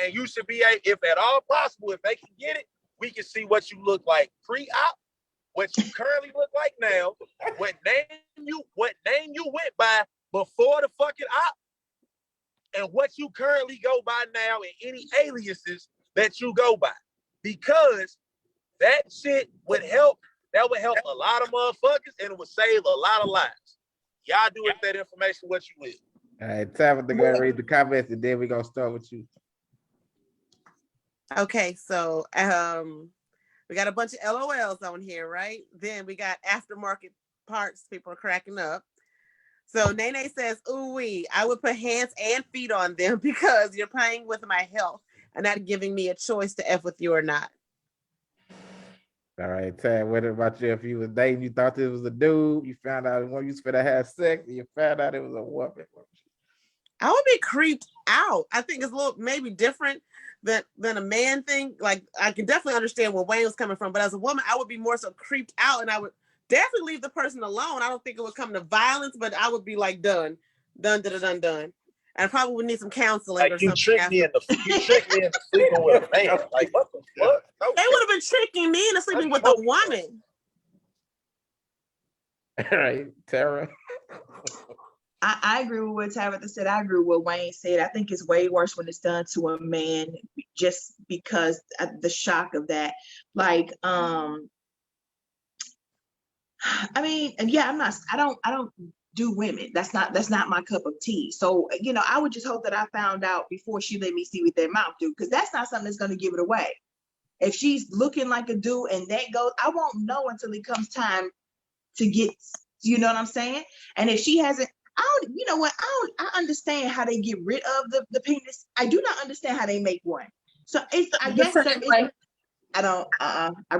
And you should be if at all possible, if they can get it, we can see what you look like pre-op, what you currently look like now, what name you went by before the fucking op, and what you currently go by now, and any aliases that you go by. Because that shit would help. That would help a lot of motherfuckers, and it would save a lot of lives. Y'all do with that information what you will. All right, Tabitha, go read the comments, and then we're gonna start with you. Okay, so we got a bunch of LOLs on here, right? Then we got aftermarket parts. People are cracking up. So Nene says, ooh-wee, I would put hands and feet on them because you're playing with my health and not giving me a choice to F with you or not. All right, Tab, what about you? If you was dating, you thought this was a dude, you found out when you was gonna have sex, and you found out it was a woman. I would be creeped out. I think it's a little maybe different than a man thing. Like, I can definitely understand where Wayne was coming from, but as a woman, I would be more so creeped out, and I would definitely leave the person alone. I don't think it would come to violence, but I would be like done. And I probably would need some counseling like or you something. Tricked me into sleeping with a man. Like, what the fuck? No, they would have been tricking me into sleeping with a woman. All right, Tara. I agree with what Tabitha said. I agree with what Wayne said. I think it's way worse when it's done to a man just because of the shock of that. Like, I mean, and yeah, I don't do women. That's not my cup of tea. So, you know, I would just hope that I found out before she let me see what their mouth do, because that's not something that's going to give it away. If she's looking like a dude and that goes, I won't know until it comes time to get, you know what I'm saying? And if she hasn't, you know what? I understand how they get rid of the penis. I do not understand how they make one. So it's, I guess, I don't,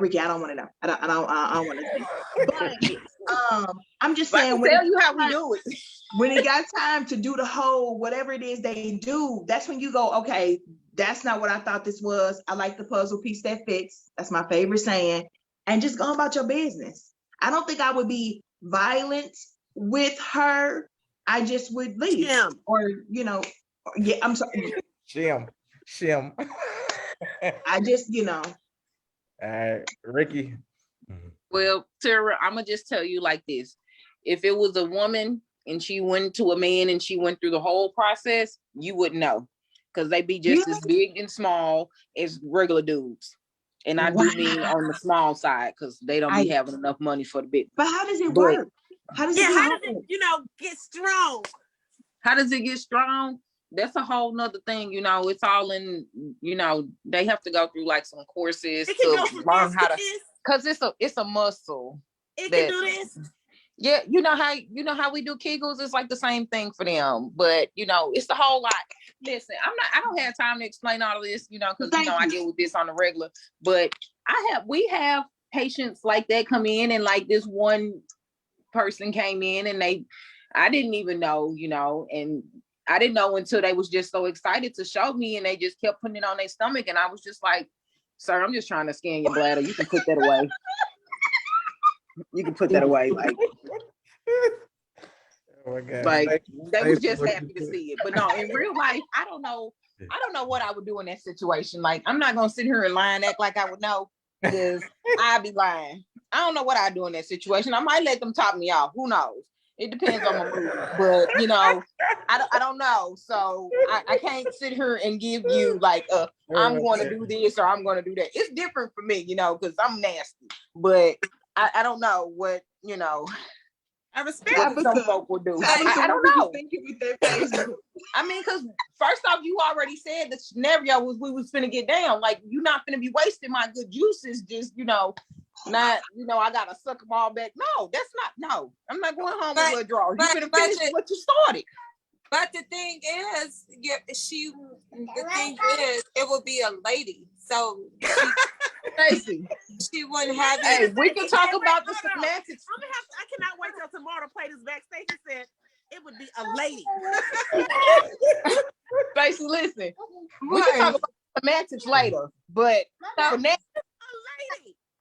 Ricky, I don't want to know. I don't want to know. But I'm just saying, tell you how we do it. When it got time to do the whole whatever it is they do, that's when you go, okay, that's not what I thought this was. I like the puzzle piece that fits. That's my favorite saying. And just go about your business. I don't think I would be violent with her. I just would leave. Or, you know, yeah, I'm sorry. Shim. I just, you know. Ricky. Well, Tara, I'm gonna just tell you like this. If it was a woman and she went to a man and she went through the whole process, you wouldn't know. Because they be just as big and small as regular dudes. And I do mean on the small side, because they don't be having enough money for the bit. But how does it work? How does it, you know, get strong? How does it get strong? That's a whole nother thing, you know. It's all in, you know, they have to go through like some courses to learn how to, because it's a muscle. It can do this. Yeah, you know how we do Kegels. It's like the same thing for them, but you know, it's the whole lot. Listen, I don't have time to explain all of this, you know, because you know I deal with this on the regular. But we have patients like that come in, and like this one person came in, and I didn't even know, you know, and I didn't know until they was just so excited to show me, and they just kept putting it on their stomach, and I was just like, "Sir, I'm just trying to scan your bladder. You can put that away." You can put that away, like, oh my God. Like they was just happy to see it. But no, in real life, I don't know what I would do in that situation. Like, I'm not gonna sit here and lie and act like I would know, because I'd be lying. I don't know what I'd do in that situation. I might let them top me off. Who knows? It depends on my mood. But you know, I don't know. So I can't sit here and give you like I'm going to do this or I'm going to do that. It's different for me, you know, because I'm nasty. But I don't know what, you know, I respect what some folk would do. I don't know. I mean, because first off, you already said the scenario was we was finna get down. Like, you're not finna be wasting my good juices, just, you know, not, you know, I gotta suck them all back. No, that's not, no. I'm not going home with a draw. You finna finish what you started. But the thing is, it would be a lady. So Lacey, she wouldn't have Hey, we can talk about the semantics. I cannot wait till tomorrow to play this backstage. He said it would be a lady. Lacey, listen. We can talk about semantics later, but for now,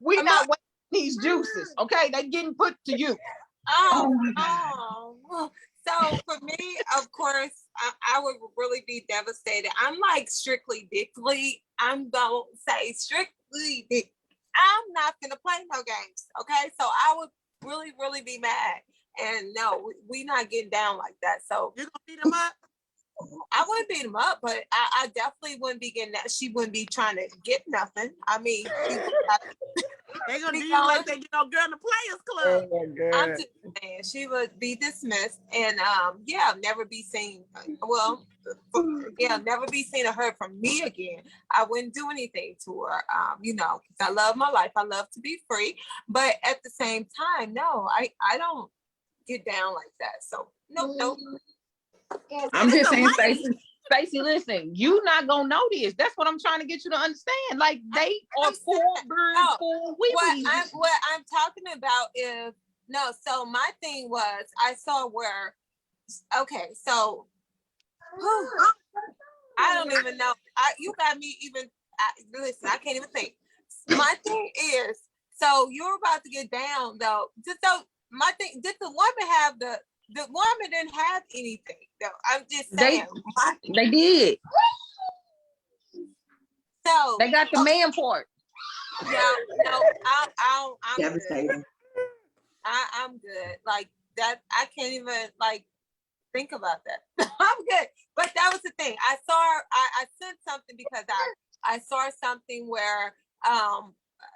we're not wasting these juices, okay? They're getting put to you. Oh. So for me, of course, I would really be devastated. I'm like strictly dickly. I'm gonna say strictly dick. I'm not gonna play no games. Okay, so I would really, really be mad. And no, we not getting down like that. So You gonna beat him up? I wouldn't beat him up, but I definitely wouldn't be getting that. She wouldn't be trying to get nothing. I mean, They gonna do you like they get on Girl in the Players Club. Oh my God. I'm just saying she would be dismissed and never be seen. Well, never be seen or heard from me again. I wouldn't do anything to her, because I love my life. I love to be free, but at the same time, no, I don't get down like that. So nope. I'm just saying, Stacey, listen, you not gonna know this. That's what I'm trying to get you to understand. Like they are poor birds, poor wee. What I'm talking about is no. So my thing was I saw where. Okay, so I don't even know. You got me even. Listen, I can't even think. My thing is, so you're about to get down though. Just so my thing, did the woman have the woman didn't have anything though. I'm just saying. They did. So they got the man part. No, I'm Devastating. good. I'm good. Like that, I can't even like think about that. I'm good. But that was the thing. I sent something because I saw something where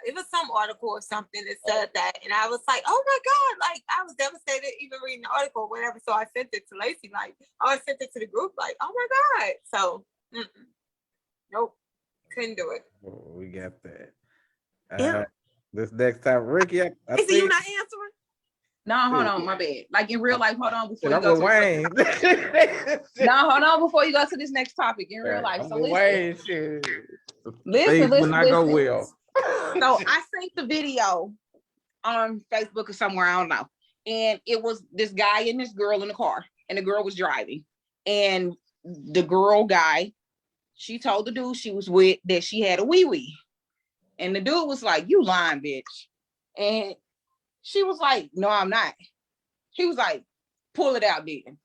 it was some article or something that said that, and I was like, oh my God, like I was devastated even reading the article or whatever. So I sent it to Lacey, like, I sent it to the group, like, oh my God. So nope, couldn't do it. Oh, we got that. This next time, Ricky, I think you not answering? No, hold on, my bad. Like in real life, hold on before you I'm go with to Wayne. no, hold on before you go to this next topic in real life. So Wayne, listen, will not go well. So I sent the video on Facebook or somewhere, I don't know. And it was this guy and this girl in the car, and the girl was driving. And the girl guy, she told the dude she was with that she had a wee-wee. And the dude was like, you lying, bitch. And she was like, no, I'm not. He was like, pull it out then.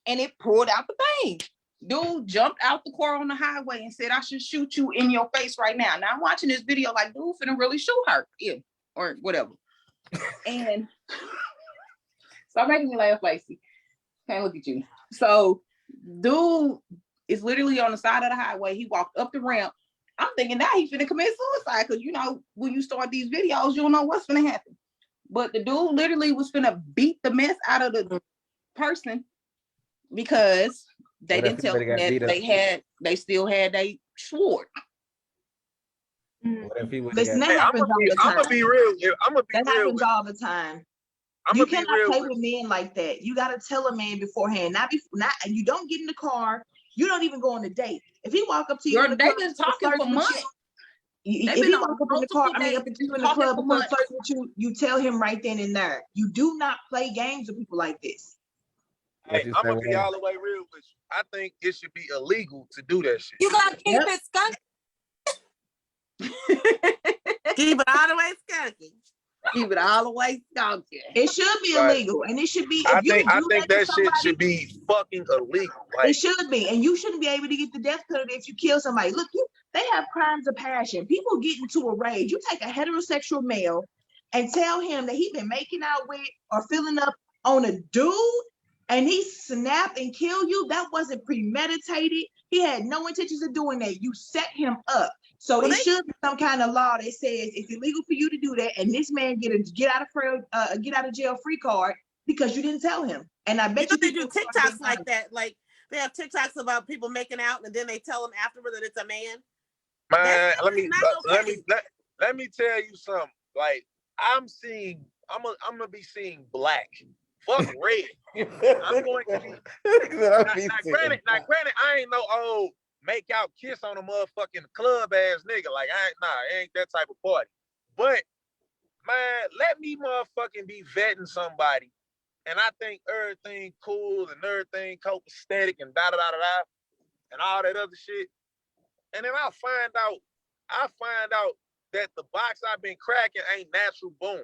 And it pulled out the thing. Dude jumped out the car on the highway and said, I should shoot you in your face right now. Now I'm watching this video like, dude finna really shoot her. Yeah, or whatever. And stop making me laugh, Lacey. Can't look at you. So dude is literally on the side of the highway. He walked up the ramp. I'm thinking now he's finna commit suicide because, when you start these videos, you don't know what's finna happen. But the dude literally was finna beat the mess out of the person because they didn't tell him that they still had their sword. What if he was? Listen, that happens all the time. I'm gonna be real. That happens all the time. You cannot play with men like that. You gotta tell a man beforehand. Not you don't get in the car. You don't even go on a date. If he walk up to you, they've been talking for months. If he walk up in the car, up to you in the club and flirt with you, you tell him right then and there. You do not play games with people like this. Hey, I'm gonna be all the way real with you. I think it should be illegal to do that shit. You gotta keep it skunky. Keep it all the way skunky. Keep it all the way skunky. It should be illegal, and it should be. I think that shit should be fucking illegal. Like, it should be, and you shouldn't be able to get the death penalty if you kill somebody. Look, they have crimes of passion. People get into a rage. You take a heterosexual male and tell him that he's been making out with or filling up on a dude, and he snap and kill you. That wasn't premeditated. He had no intentions of doing that. You set him up. So it should be some kind of law that says it's illegal for you to do that, and this man get out of jail free card because you didn't tell him. And I bet they do TikToks like that. Like they have TikToks about people making out, and then they tell them afterward that it's a man. Man, let me tell you something. Like I'm gonna be seeing black. Fuck red. I'm going to be. Now, granted, I ain't no old make out kiss on a motherfucking club ass nigga. Like it ain't that type of party. But man, let me motherfucking be vetting somebody, and I think everything cool and everything copacetic and da and all that other shit. And then I find out that the box I've been cracking ain't natural born.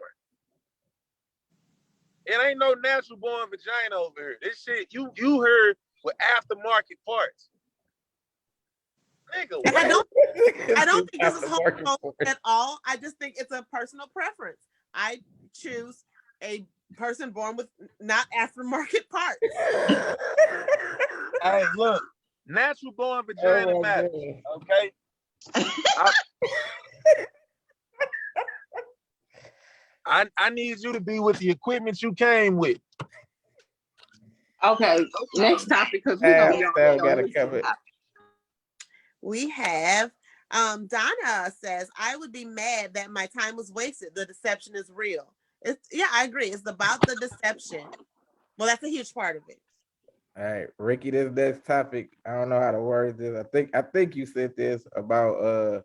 It ain't no natural born vagina over here. This shit, you heard with aftermarket parts. Nigga, And what? I don't think this is homophobic at all. I just think it's a personal preference. I choose a person born with not aftermarket parts. Hey, look, natural born vagina matters. Okay. I need you to be with the equipment you came with. Okay, next topic because we gotta cover it. We have Donna says, I would be mad that my time was wasted. The deception is real. Yeah, I agree. It's about the deception. Well, that's a huge part of it. All right, Ricky, this next topic, I don't know how to word this. I think you said this about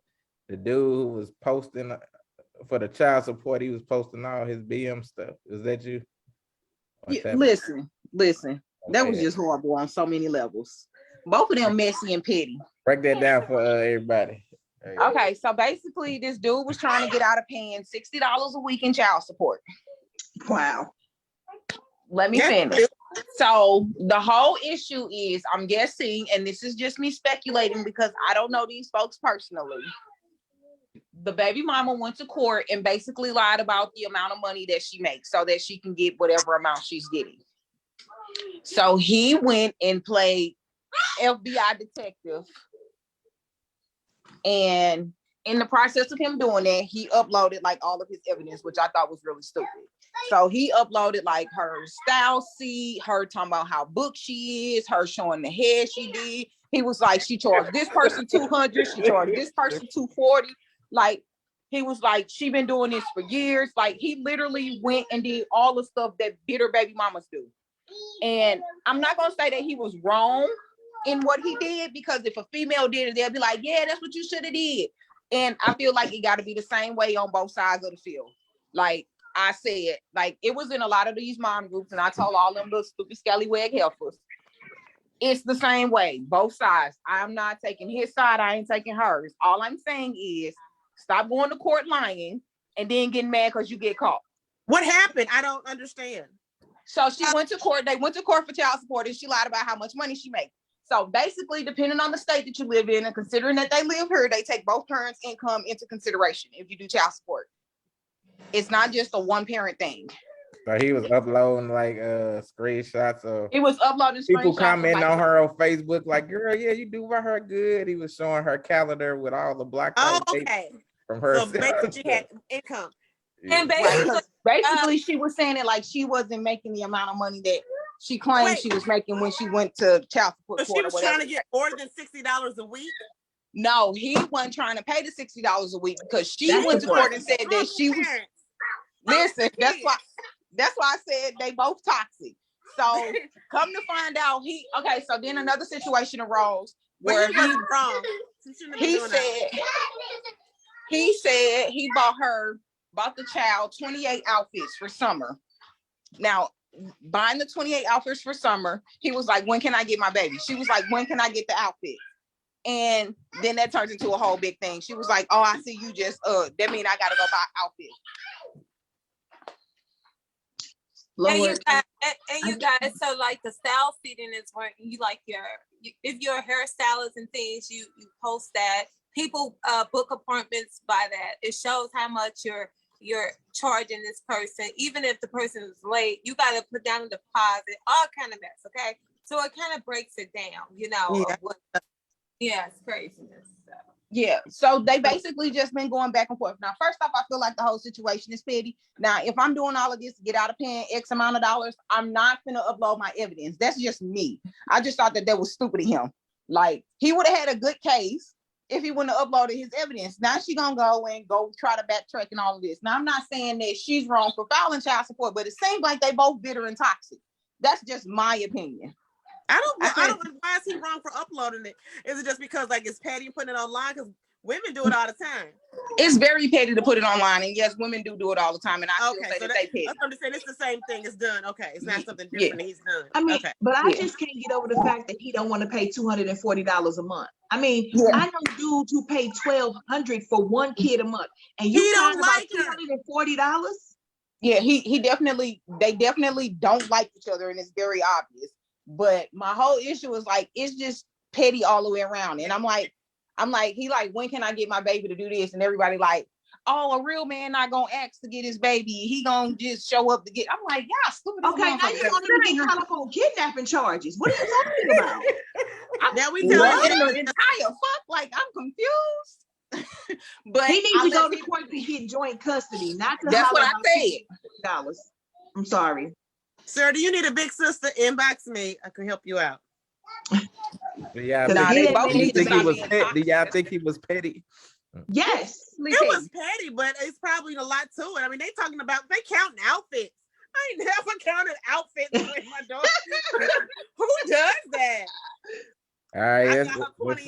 the dude who was posting for the child support. He was posting all his BM stuff. Is that you? Yeah, listen. Okay. That was just horrible on so many levels. Both of them messy and petty. Break that down for everybody. Okay, so basically this dude was trying to get out of paying $60 a week in child support. Wow. Let me finish. So the whole issue is, I'm guessing, and this is just me speculating because I don't know these folks personally. The baby mama went to court and basically lied about the amount of money that she makes so that she can get whatever amount she's getting. So he went and played FBI detective. And in the process of him doing that, he uploaded like all of his evidence, which I thought was really stupid. So he uploaded like her style sheet, her talking about how booked she is, her showing the hair she did. He was like, she charged this person $200, she charged this person $240. Like, he was like, she been doing this for years. Like, he literally went and did all the stuff that bitter baby mamas do. And I'm not gonna say that he was wrong in what he did, because if a female did it, they'll be like, yeah, that's what you should have did. And I feel like it got to be the same way on both sides of the field. Like I said, like it was in a lot of these mom groups, and I told all them little stupid scallywag helpers, it's the same way, both sides. I'm not taking his side, I ain't taking hers. All I'm saying is stop going to court lying and then getting mad because you get caught. What happened? I don't understand. So she went to court, they went to court for child support, and she lied about how much money she makes. So basically, depending on the state that you live in, and considering that they live here, they take both parents' income into consideration if you do child support. It's not just a one-parent thing. So he was uploading like screenshots of. He was uploading people commenting on her on Facebook, like, "Girl, yeah, you do her good." He was showing her calendar with all the blocked out dates from her. So basically, she had income. Yeah. And basically, she was saying it like she wasn't making the amount of money that she claimed she was making when she went to child support. So she was trying to get more than $60 a week? No, he wasn't trying to pay the $60 a week because she went to court and said that she was. Listen, that's why I said they both toxic. So come to find out, so then another situation arose where he said he bought the child 28 outfits for summer. Now, buying the 28 outfits for summer, he was like, when can I get my baby? She was like, when can I get the outfit? And then that turns into a whole big thing. She was like, oh, I see you just, that mean I gotta go buy outfits. And you guys, so like the style feeding is where you like if you're a hairstylist and things, you post that. People book appointments by that. It shows how much you're charging this person. Even if the person is late, you got to put down a deposit, all kind of mess. Okay, so it kind of breaks it down, it's craziness. Yeah, so they basically just been going back and forth. Now, first off, I feel like the whole situation is petty. Now, if I'm doing all of this to get out of paying X amount of dollars, I'm not gonna upload my evidence. That's just me. I just thought that was stupid of him. Like, he would have had a good case if he wouldn't have uploaded his evidence. Now she gonna go try to backtrack and all of this. Now, I'm not saying that she's wrong for filing child support, but it seems like they both bitter and toxic. That's just my opinion. I don't. Why is he wrong for uploading it? Is it just because like it's petty and putting it online? Because women do it all the time. It's very petty to put it online, and yes, women do it all the time. And I still say that they petty. I'm just saying it's the same thing. It's done. Okay, it's not something different. He's done. I mean, but I just can't get over the fact that he don't want to pay $240 a month. I mean, I know dudes who pay $1,200 for one kid a month, and you don't like $240. Yeah, they definitely don't like each other, and it's very obvious. But my whole issue is like, it's just petty all the way around. And I'm like, he like, when can I get my baby to do this? And everybody like, oh, a real man not gonna ask to get his baby. He gonna just show up to get. I'm like, yeah, stupid. Okay, now you're gonna even get caught up on kidnapping charges. What are you talking about? Now we What telling in the entire fuck? Like, I'm confused. But he needs to go to court to get joint custody, not to. That's what I said. $dollars. I'm sorry, sir. Do you need a big sister? Inbox me. I can help you out. Yeah, Nah, they both do you need to think he stop was being petty? Do toxic. y'all think he was petty? yes. It was petty, but it's probably a lot to it. I mean, they counting outfits. I ain't never counted outfits with my daughter. Who does that? All right, let's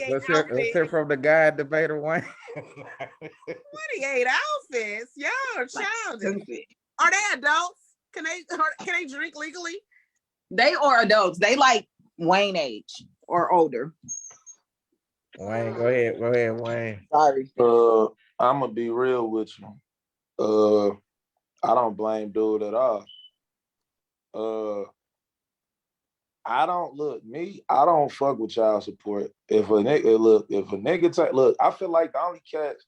hear from the guy debater one. 28 outfits. Y'all are childish. Are they adults? Can they drink legally? They are adults. They like Wayne age or older. Wayne, go ahead, Wayne. Sorry. I'm gonna be real with you. I don't blame dude at all. I don't fuck with child support. If a nigga I feel like the only cats,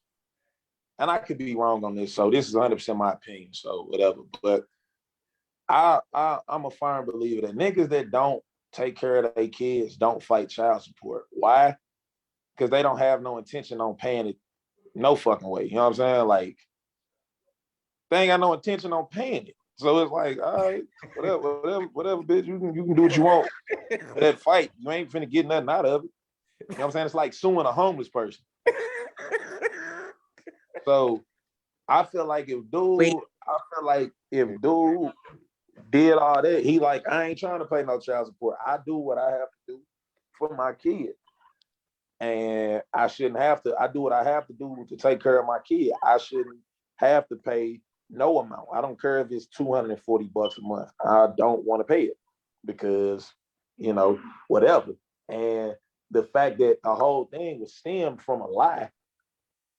and I could be wrong on this, so this is 100% my opinion, so whatever. But I'm a firm believer that niggas that don't take care of their kids don't fight child support. Why? Because they don't have no intention on paying it no fucking way. You know what I'm saying? Like, they ain't got no intention on paying it. So it's like, all right, whatever, bitch, you can do what you want. That fight, you ain't finna get nothing out of it. You know what I'm saying? It's like suing a homeless person. So I feel like if dude did all that, he like, I ain't trying to pay no child support. I do what I have to do for my kid. And I shouldn't have to. I do what I have to do to take care of my kid. I shouldn't have to pay no amount. I don't care if it's $240 a month. I don't want to pay it because, whatever. And the fact that the whole thing was stemmed from a lie,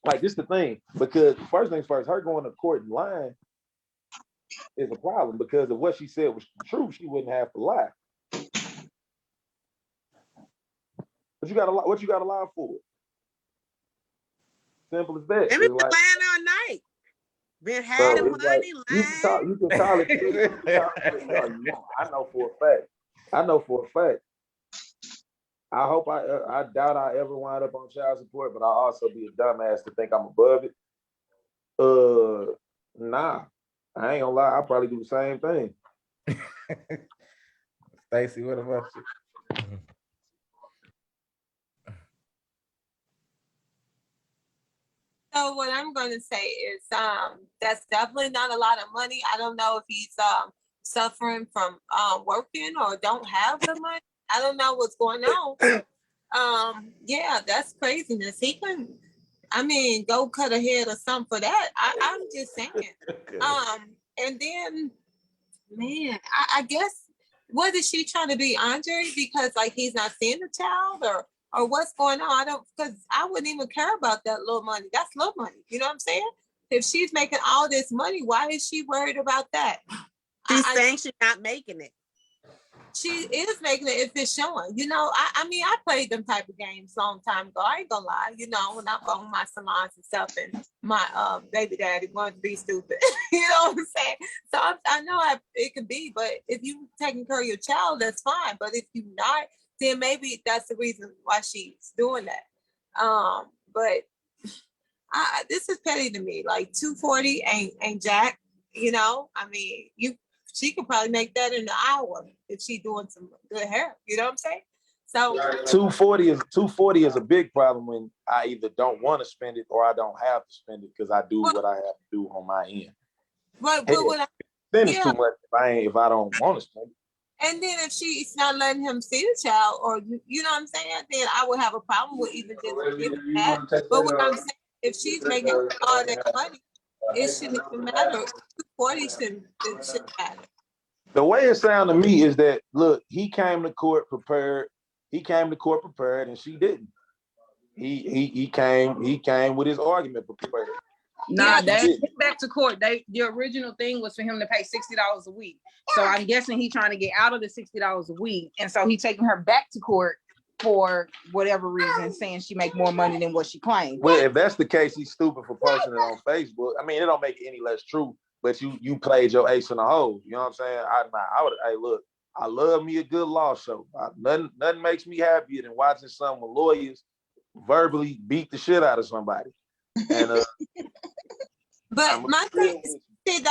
like, this is the thing, because first things first, her going to court and lying is a problem, because if what she said was true, she wouldn't have to lie. But what you got to lie for? Simple as that. They've been lying all night. Been hiding money, lying. You can call it. I know for a fact. I hope I doubt I ever wind up on child support, but I'll also be a dumbass to think I'm above it. Nah, I ain't gonna lie. I'll probably do the same thing. Stacey, what about you? So what I'm going to say is that's definitely not a lot of money. I don't know if he's suffering from working or don't have the money. I don't know what's going on. Yeah, that's craziness. He can, go cut a head or something for that. I'm just saying. And then, man, I guess, what is she trying to be, Andre? Because like he's not seeing the child, or what's going on? Because I wouldn't even care about that little money. That's little money. You know what I'm saying? If she's making all this money, why is she worried about that? She's saying she's not making it. She is making it if it's showing. I played them type of games a long time ago. I ain't gonna lie. When I owned my salons and stuff, and my baby daddy wanted to be stupid. You know what I'm saying? So I know it could be, but if you taking care of your child, that's fine. But if you're not, then maybe that's the reason why she's doing that. But this is petty to me. Like, 240 ain't jack. She could probably make that in an hour if she's doing some good hair. You know what I'm saying? So 240 is a big problem when I either don't want to spend it or I don't have to spend it because I do what I have to do on my end. But Then it's too much if I don't want to spend it. And then if she's not letting him see the child, or you know what I'm saying, then I would have a problem with even just giving that. But what I'm saying, if she's making all that money, it shouldn't even matter. 240 shouldn't matter. The way it sounds to me is that, look, he came to court prepared, and she didn't. He came with his argument prepared. Nah, they went back to court. The original thing was for him to pay $60 a week. So I'm guessing he's trying to get out of the $60 a week, and so he's taking her back to court for whatever reason, saying she make more money than what she claimed. Well, if that's the case, he's stupid for posting it on Facebook. I mean, it don't make it any less true. But you played your ace in the hole. You know what I'm saying? Hey, look, I love me a good law show. Nothing makes me happier than watching some lawyers verbally beat the shit out of somebody. And but my thing is $60.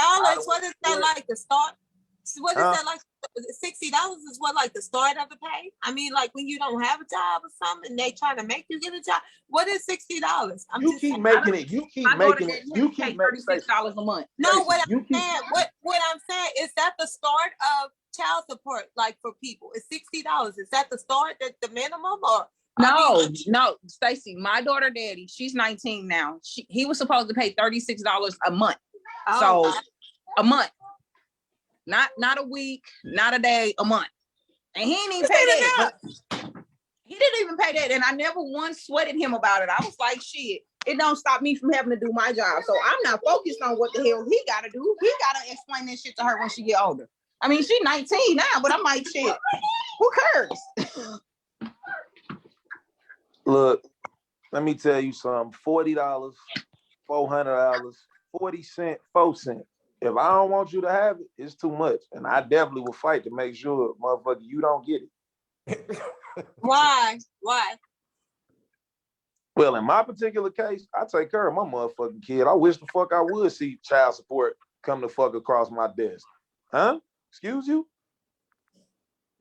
What is that like the start? What is that like? $60 is what like the start of the pay? I mean, like when you don't have a job or something, they trying to make you get a job. What is $60? You keep making it. You keep making it. You keep making $36 a month. No, what I'm saying is that the start of child support, like for people, is $60. Is that the start, that the minimum, or? No, Stacey, my daughter daddy, she's 19 now. He was supposed to pay $36 a month. So a month. Not a week, not a day, a month. And he didn't even pay that. He didn't even pay that. And I never once sweated him about it. I was like, shit, it don't stop me from having to do my job. So I'm not focused on what the hell he gotta do. He gotta explain that shit to her when she get older. I mean, she's 19 now, but I'm like, shit, who cares? Look, let me tell you something. $40, $400, 40 cents, 4 cents. If I don't want you to have it, it's too much. And I definitely will fight to make sure, motherfucker, you don't get it. Why? Well, in my particular case, I take care of my motherfucking kid. I wish the fuck I would see child support come the fuck across my desk. Huh? Excuse you?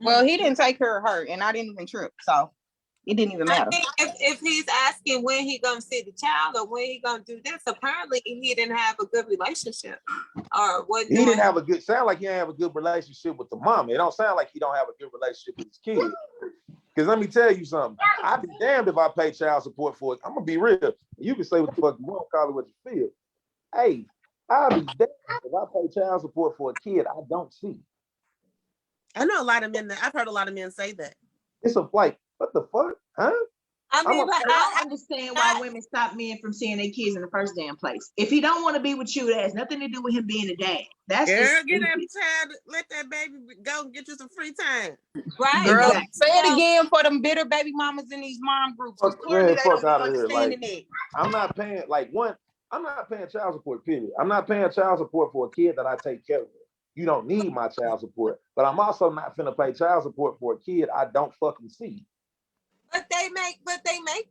Well, he didn't take care of her, and I didn't even trip. So it didn't even matter. I think if he's asking when he gonna see the child or when he gonna do this, apparently he didn't have a good relationship. Or what? He didn't have a good. Sound like he didn't have a good relationship with the mom. It don't sound like he don't have a good relationship with his kid. Because let me tell you something. I'd be damned if I pay child support for it. I'm gonna be real. You can say what the fuck you want, call it what you feel. Hey, I'll be damned if I pay child support for a kid I don't see. I know a lot of men I've heard a lot of men say that. It's a like, what the fuck? Huh? I mean, I don't understand why women stop men from seeing their kids in the first damn place. If he don't want to be with you, that has nothing to do with him being a dad. That's Girl, just get that child, let that baby go and get you some free time. right. Girl, Exactly. say it again for them bitter baby mamas in these mom groups. Clearly, they don't understand it. I'm not paying I'm not paying child support, period. I'm not paying child support for a kid that I take care of. You don't need my child support. But I'm also not finna pay child support for a kid I don't fucking see. But they make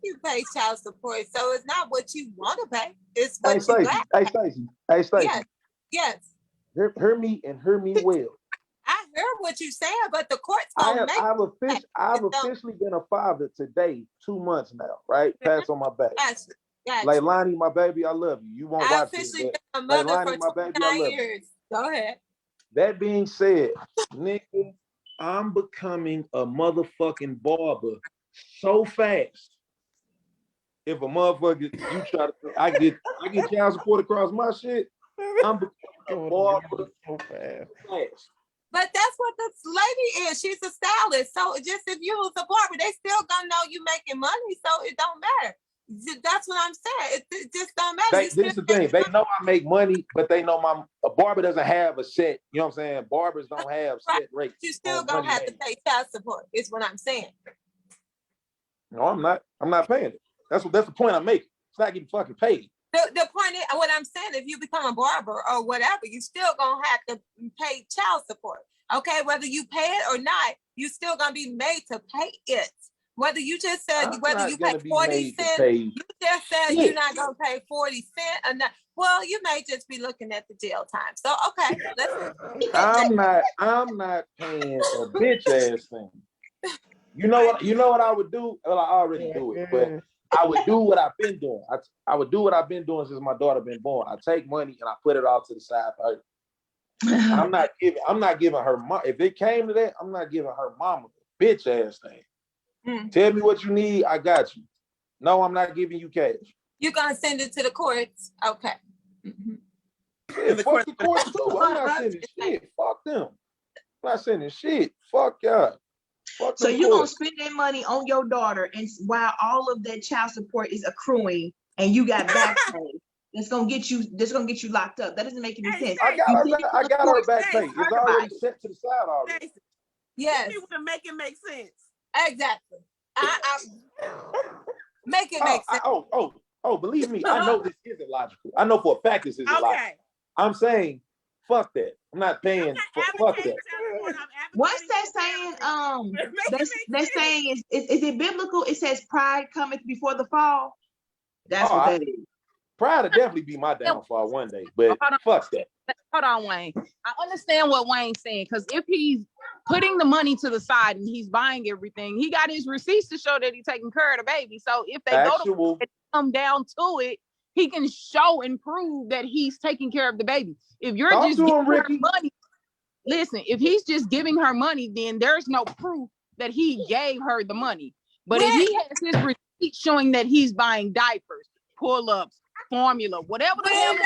you pay child support, so it's not what you want to pay. It's what you got. Hey, Stacey. Yes. Hear me and hear me well. I heard what you said, but the court's gonna I've officially been a father today, 2 months now, right? Pass on my back. Gotcha. Like Lonnie, my baby, I love you. You won't watch this. I've officially been a mother Lonnie, for 29 years. Go ahead. That being said, nigga, I'm becoming a motherfucking barber so fast. If a motherfucker, you try to, I get child support across my shit. I'm becoming a barber so fast. But that's what this lady is. She's a stylist. So just if you was a barber, they still gonna know you making money. So it don't matter. That's what I'm saying. It just don't matter. This is the thing. They know I make money, but they know a barber doesn't have a set. You know what I'm saying? Barbers don't have set rates. You still gonna have to pay child support. Is what I'm saying. No, I'm not. I'm not paying it. That's the point I'm making. It's not getting fucking paid. The point is, what I'm saying, if you become a barber or whatever, you still gonna have to pay child support. Okay, whether you pay it or not, you still gonna be made to pay it. Whether you just said whether you pay 40 cents, you just said you're not gonna pay 40 cents or not. Well, you may just be looking at the jail time. So okay, I'm not paying a bitch ass thing. You know what I would do? Well, I already do it, but I would do what I've been doing. I would do what I've been doing since my daughter been born. I take money and I put it off to the side for her. I'm not giving her if it came to that, I'm not giving her mama a bitch ass thing. Tell me what you need, I got you. No, I'm not giving you cash. You're gonna send it to the courts. Okay. Yeah, fuck the courts too. I'm not sending shit. Fuck them. I'm not sending shit. Fuck y'all. So you're gonna spend that money on your daughter, and while all of that child support is accruing, and you got back pay. that's gonna get you locked up. That doesn't make any sense. I got her back pay. It's already set to the side already. Yes. You to make it make sense. Exactly. I make it make sense. Believe me, I know this isn't logical. I know for a fact this isn't logical. I'm saying, fuck that. I'm not paying. Fuck that. What's that saying? That saying is it biblical? It says pride cometh before the fall. That's what that is. Pride will definitely be my downfall one day, but fuck that. Hold on, Wayne. I understand what Wayne's saying, because if he's putting the money to the side and he's buying everything, he got his receipts to show that he's taking care of the baby. So if they go to come down to it, he can show and prove that he's taking care of the baby. If you're just giving her money, listen, if he's just giving her money, then there's no proof that he gave her the money. But if he has his receipt showing that he's buying diapers, pull-ups, formula, whatever the hell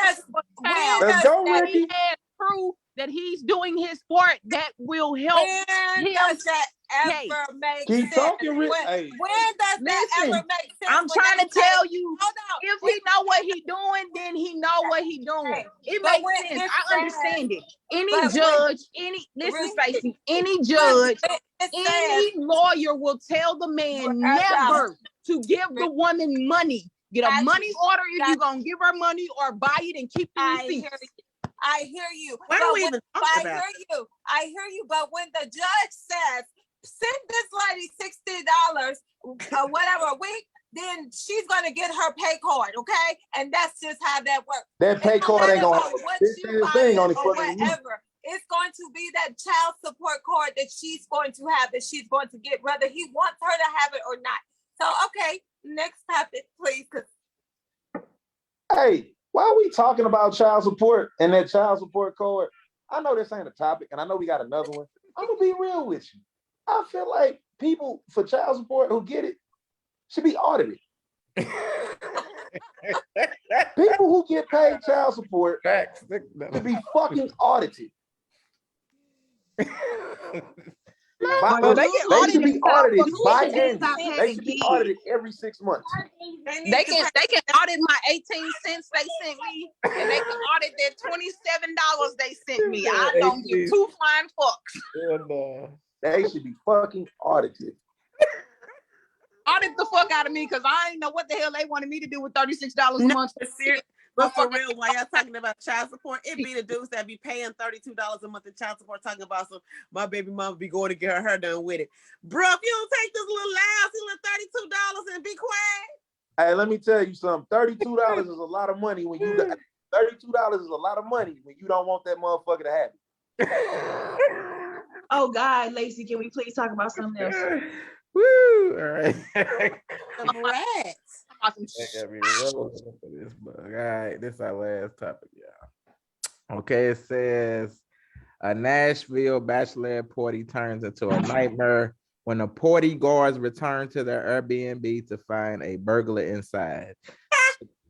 let's go, Ricky. He has proof that he's doing his part, that will help him. Does that ever make sense? Talking, when does that ever make sense? I'm trying to tell you, if he know what he doing, then he know what he doing. It makes sense. I understand it. Any judge, any judge, any lawyer will tell the man never to give the woman money. Get a money order if you're going to give her money, or buy it and keep the receipt. I hear you. What are we even talking about? I hear you. But when the judge says, send this lady $60 or whatever a week, then she's going to get her pay card, okay? And that's just how that works. That pay card ain't going to whatever. It's going to be that child support card that she's going to have, that she's going to get, whether he wants her to have it or not. So, okay, next topic, please. Hey, why are we talking about child support and that child support card? I know this ain't a topic, and I know we got another one. I'm going to be real with you. I feel like people for child support who get it should be audited. People who get paid child support should be fucking audited. They should be audited They should be audited every 6 months. They can audit my 18 cents they sent me, and they can audit that $27 they sent me. I don't give two flying fucks. They should be fucking audited. Audit the fuck out of me, because I ain't know what the hell they wanted me to do with $36 a month. But for real, while y'all talking about child support, it be the dudes that be paying $32 a month in child support talking about some, my baby mama be going to get her hair done with it. Bro, if you don't take this little lousy little $32 and be quiet. Hey, let me tell you something. $32 is a lot of money when you $32 is a lot of money when you don't want that motherfucker to have it. Oh God, Lacey, can we please talk about something else? Woo! All right. Rats. Awesome. All right, this is our last topic, y'all. Okay, it says a Nashville bachelorette party turns into a nightmare when the party guards return to their Airbnb to find a burglar inside.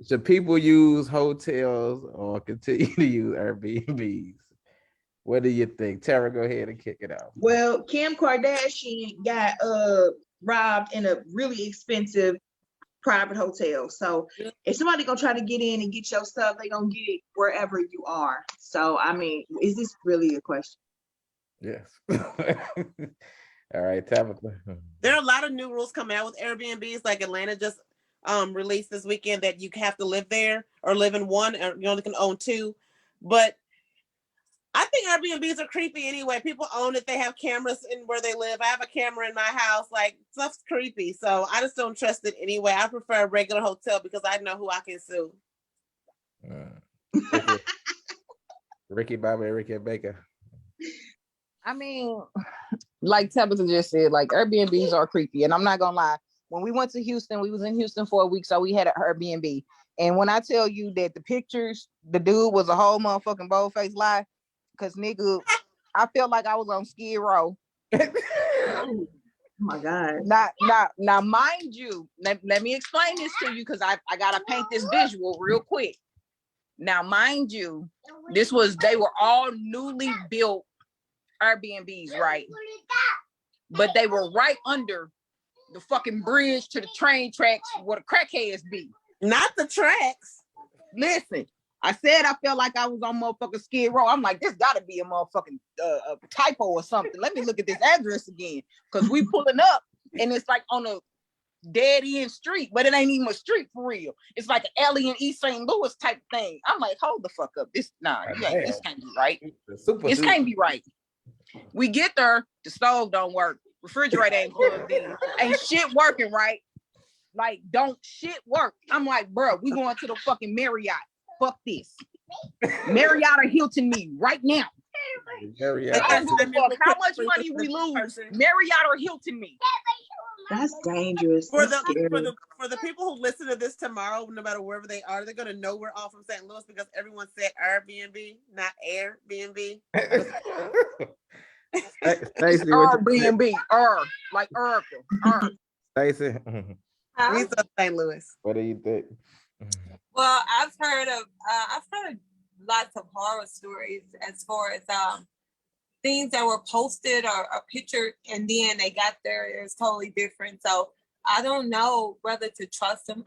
Should people use hotels or continue to use Airbnbs? What do you think? Tara, go ahead and kick it out. Well, Kim Kardashian got robbed in a really expensive private hotel. So if somebody gonna try to get in and get your stuff, they gonna get it wherever you are. So I mean, is this really a question? Yes. All right, Tabitha. There are a lot of new rules coming out with Airbnbs. Like Atlanta just released this weekend that you have to live there or live in one, or you only can own two. But I think Airbnbs are creepy anyway. People own it. They have cameras in where they live. I have a camera in my house. Like, stuff's creepy. So I just don't trust it anyway. I prefer a regular hotel because I know who I can sue. Ricky Bobby, Ricky Baker. I mean, like Tabitha just said, like Airbnbs are creepy. And I'm not going to lie. When we went to Houston, we was in Houston for a week. So we had an Airbnb. And when I tell you that the pictures, the dude was a whole motherfucking bold-faced lie. Because, nigga, I felt like I was on Skid Row. Oh, my God. Now, mind you, let me explain this to you, because I got to paint this visual real quick. Now, mind you, they were all newly built Airbnbs, right? But they were right under the fucking bridge to the train tracks where the crackheads be. Not the tracks. Listen, I said I felt like I was on motherfucking Skid Row. I'm like, this gotta be a motherfucking a typo or something. Let me look at this address again. Cause we pulling up and it's like on a dead end street, but it ain't even a street for real. It's like an alley in East St. Louis type thing. I'm like, hold the fuck up. This this can't be right. This can't be right. We get there, the stove don't work, refrigerator ain't plugged in, ain't shit working right. Like, don't shit work. I'm like, bro, we going to the fucking Marriott. Fuck this. Marriott or Hilton me right now. Marriott. I don't give a fuck how much money we lose. Marriott or Hilton me. That's dangerous. For That's the scary. for the people who listen to this tomorrow, no matter wherever they are, they're gonna know we're all from St. Louis because everyone said Airbnb, not Airbnb. Stacey, Airbnb, like Oracle. Stacey, We said St. Louis. what do you think? Well, I've heard lots of horror stories as far as things that were posted or pictured and then they got there, it's totally different. So I don't know whether to trust them.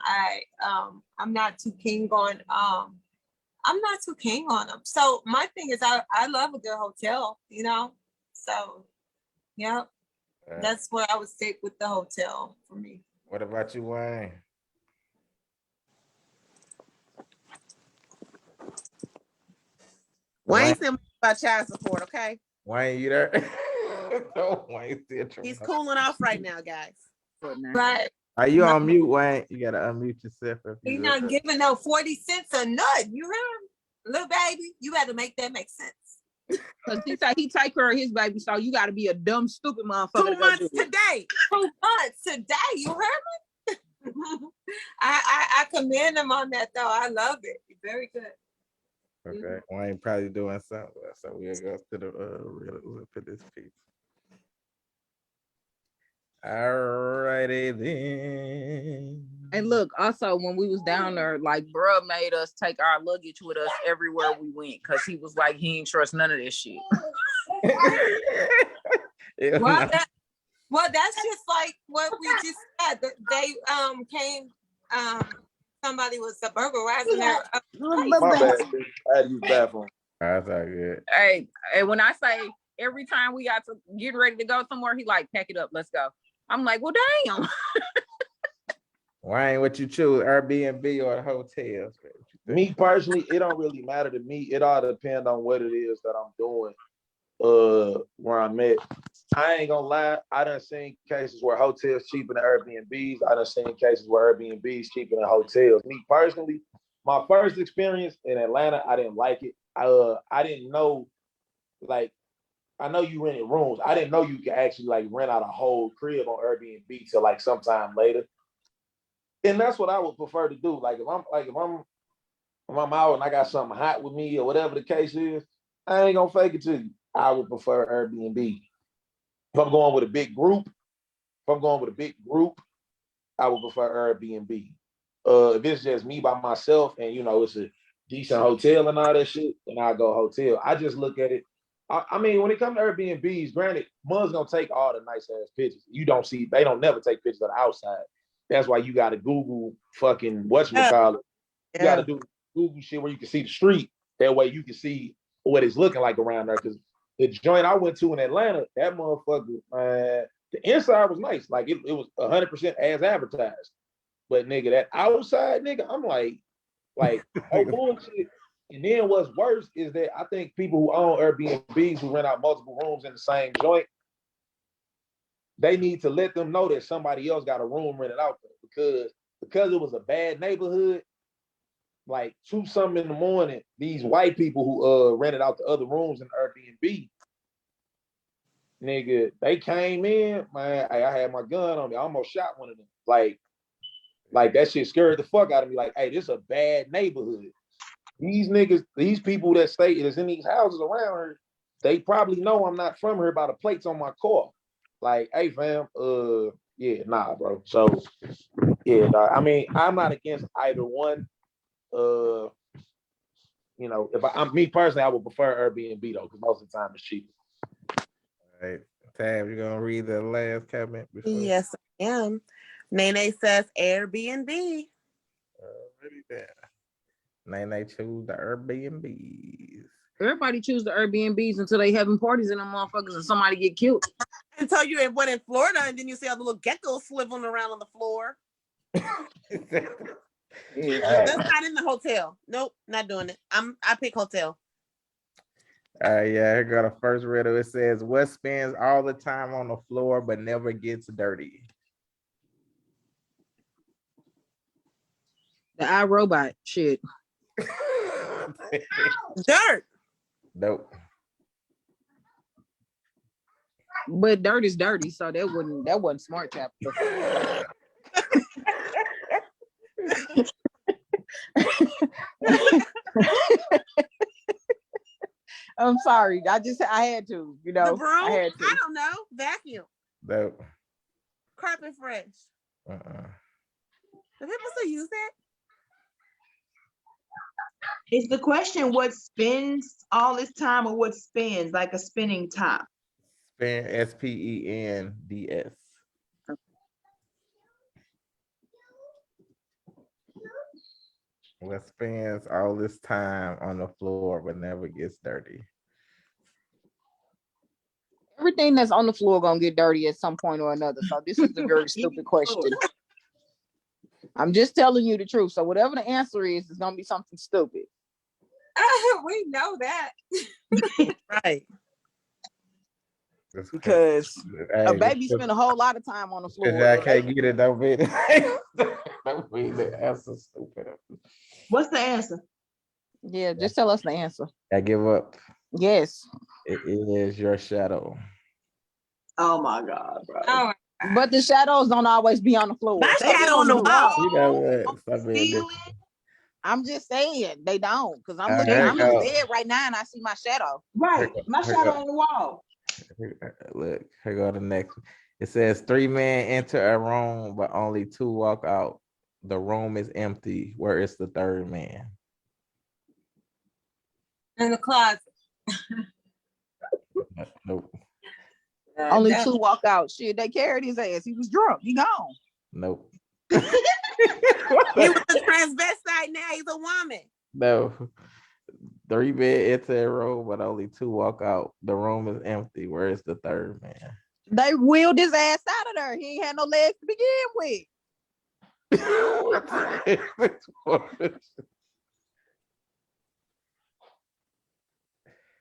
I'm not too keen on them. So my thing is I love a good hotel, you know. So yeah, that's where I would stick with the hotel for me. What about you, Wayne? Wayne said about child support, okay? Wayne, you there? No, Wayne still He's cooling off right now, guys. Right. Are you on mute, Wayne? You gotta unmute yourself. He's not giving no 40 cents a nut. You hear him? Little baby, you had to make that make sense. Because he said he take care of his baby, so you got to be a dumb, stupid motherfucker. 2 months today. 2 months today. You heard me? I commend him on that though. I love it. Very good. Okay, Wayne probably doing something. So we'll go to the we'll put this piece. Alrighty then. And look, also when we was down there, like bruh made us take our luggage with us everywhere we went because he was like he ain't trust none of this shit. Well, that's just like what we just said. They came. Somebody was burglarizing their. My bad. I had to use the bathroom. That's all good. Hey, when I say every time we got to get ready to go somewhere, he like pack it up, let's go. I'm like, well, damn. Wayne, what you choose, Airbnb or the hotels? Me personally, it don't really matter to me. It all depends on what it is that I'm doing, where I'm at. I ain't gonna lie, I done seen cases where hotels cheaper than Airbnbs. I done seen cases where Airbnbs cheaper than hotels. Me personally, my first experience in Atlanta, I didn't like it. I didn't know, like, I know you rented rooms. I didn't know you could actually like rent out a whole crib on Airbnb till like sometime later. And that's what I would prefer to do. Like if I'm out and I got something hot with me or whatever the case is, I ain't gonna fake it to you. I would prefer Airbnb. If I'm going with a big group, I would prefer Airbnb. If it's just me by myself and you know it's a decent hotel and all that shit, then I go hotel. I just look at it. I mean, when it comes to Airbnbs, granted, Mud's gonna take all the nice ass pictures. They don't never take pictures of the outside. That's why you gotta Google fucking whatchamacallit. You gotta do Google shit where you can see the street. That way you can see what it's looking like around there. Cause the joint I went to in Atlanta, that motherfucker, the inside was nice. Like it was 100% as advertised. But nigga, that outside, nigga, I'm like, oh bullshit. And then what's worse is that I think people who own Airbnbs who rent out multiple rooms in the same joint, they need to let them know that somebody else got a room rented out there because it was a bad neighborhood. Like 2-something in the morning, these white people who rented out the other rooms in Airbnb, nigga, they came in, man. I had my gun on me. I almost shot one of them. Like that shit scared the fuck out of me. Like, hey, this is a bad neighborhood. These niggas, these people that's in these houses around here, they probably know I'm not from here by the plates on my car. Like, hey fam, yeah, nah, bro. So, yeah, dog. I mean, I'm not against either one. You know, if I'm me personally, I would prefer Airbnb though, because most of the time it's cheaper. All right, Tab, you gonna read the last comment before? Yes, I am. Nene says Airbnb. Already there. then they choose the Airbnbs. Everybody choose the Airbnbs until they having parties in them motherfuckers and somebody get killed. Until you went in Florida and then you see all the little geckos swiveling around on the floor. Yeah. That's not in the hotel. Nope, not doing it. I pick hotel. Yeah, here go the first riddle. It says, what spins all the time on the floor but never gets dirty? The iRobot shit. Dirt. Nope. But dirt is dirty, so that wasn't smart chapter. I'm sorry. I had to, you know. The broom? I had to. I don't know. Vacuum. Nope. Carpet fresh. Do people still use that? Is the question what spins all this time or what spins like a spinning top? Spin, SPENDS. What spins all this time on the floor but never gets dirty? Everything that's on the floor gonna get dirty at some point or another. So this is a very stupid question. I'm just telling you the truth. So whatever the answer is, it's gonna be something stupid. We know that. Right. Because hey, a baby spend a whole lot of time on the floor. I can't get it, don't mean don't mean the answer stupid. What's the answer? Yeah, just tell us the answer. I give up. Yes. It is your shadow. Oh my God, bro. Oh, But the shadows don't always be on the floor. My They be shadow on the wall. You know what? Stop being Ceiling? different. I'm just saying they don't, because I'm All looking. right, I'm in the go. bed right now and I see my shadow. Right. My Here shadow go. on the wall. Look, here go the next one. It says 3 men enter a room, but only 2 walk out. The room is empty. Where is the third man? in the closet. Nope. Only That- 2 walk out. Shit, they carried his ass. He was drunk. He gone. Nope. He was a transvestite. Now he's a woman. No. 3 men enter a room, but only 2 walk out. The room is empty. Where is the third man? They wheeled his ass out of there. He ain't had no legs to begin with.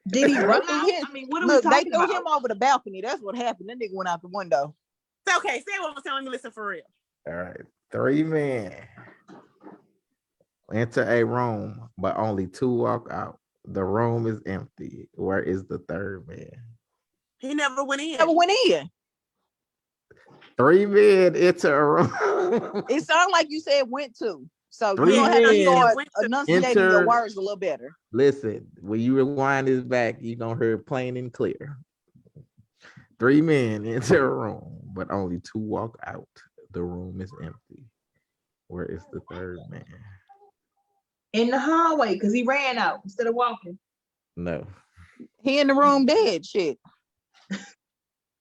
Did he run Threw out? him- I mean, what are Look, we they talking threw about? him over the balcony. That's what happened. That nigga went out the window. It's okay. Say what I'm telling you. Listen for real. All right. 3 men enter a room, but only 2 walk out. The room is empty. Where is the third man? He never went in. Never went in. 3 men enter a room. It sounded like you said went to. So Three you're gonna have to men start went to enunciating enter- your words a little better. Listen, when you rewind this back, you're gonna hear it plain and clear. 3 men enter a room, but only 2 walk out. The room is empty. Where is the third man? In the hallway, because he ran out instead of walking. No. He in the room dead. Shit.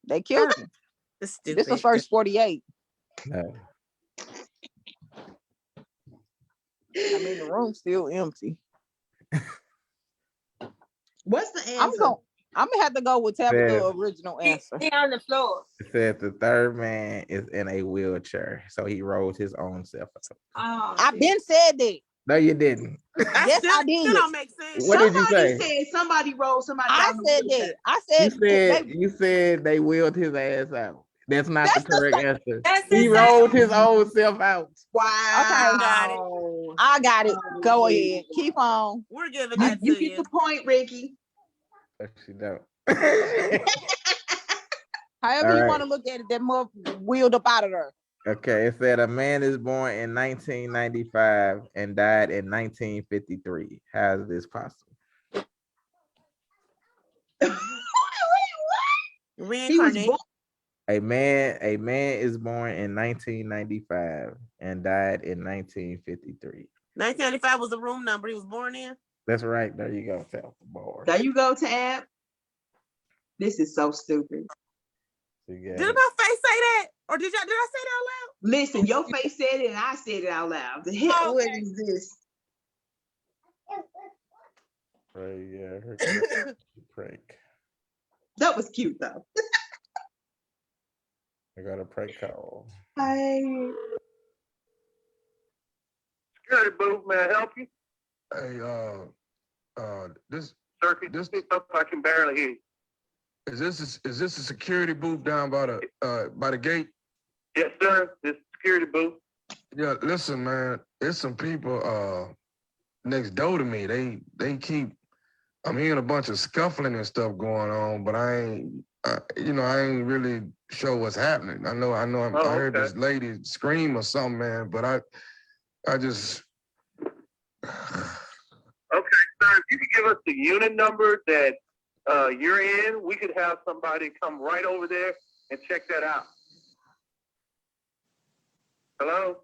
They killed him. It's This stupid. the first 48. No. I mean, the room's still empty. What's the answer? I'm gonna have to go with Tabitha's original answer. He on the floor. It said the third man is in a wheelchair, so he rode his own self out. Oh, I've been said that. No, you didn't. Yes, still, I did. Still don't make sense. What did you Somebody say? said somebody rolled somebody I down the said wheelchair. that. I said You said they wheeled his ass out. That's not That's the the correct answer. That's He the rode same. his own self out. Wow. got I got it. Go ahead. Keep on. We're giving You, that you to get you. the point, Ricky. She don't. However All you right. want to look at it, that mother wheeled up out of there. Okay, it said a man is born in 1995 and died in 1953. How is this possible? He was Reincarnate. born. A man is born in 1995 and died in 1953. 1995 was the room number he was born in. That's right. There you go, Tab. There you go, Tab. This is so stupid. Did my face say that? Or did I say that out loud? Listen, your face said it and I said it out loud. The hell, what Okay. is this? Right, yeah, her prank. That was cute though. I got a prank call. Hi. Security booth, may I help you? Hey, this Sir, can you speak up? I can barely hear you. is this a security booth down by the gate? Yes, sir. This is security booth. Yeah, listen, man, there's some people next door to me. They keep I'm hearing a bunch of scuffling and stuff going on, but I ain't really sure what's happening. I heard this lady scream or something, man, but I just Okay, sir, if you could give us the unit number that you're in, we could have somebody come right over there and check that out. Hello?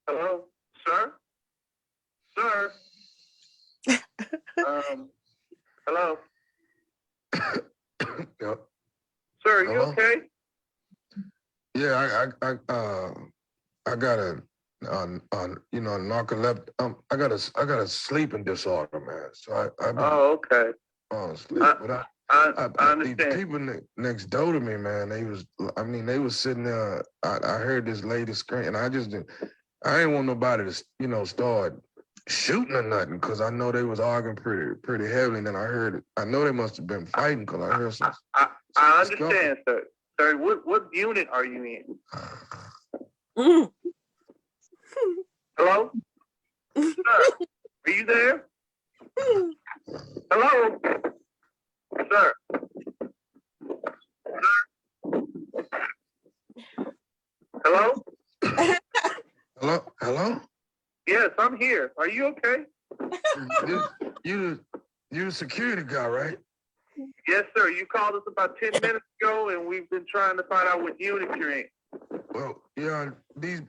Hello? Sir? Sir? Hello? Yep. Sir, are you Hello? okay? Yeah, I got a narcoleptic. I got a sleeping disorder, man. So I Oh, okay. sleep, but I understand. these people next door to me, man, they was sitting there. I heard this lady scream, and I ain't want nobody to, start shooting or nothing, because I know they was arguing pretty heavily. And then I know they must have been fighting, because I heard some. I understand, sir. Sir, what unit are you in? Hello? Sir, are you there? Hello? Sir? Hello? Hello? Yes, I'm here. Are you okay? You the security guy, right? Yes, sir. You called us about 10 minutes ago, and we've been trying to find out what unit you're in. Well, yeah, these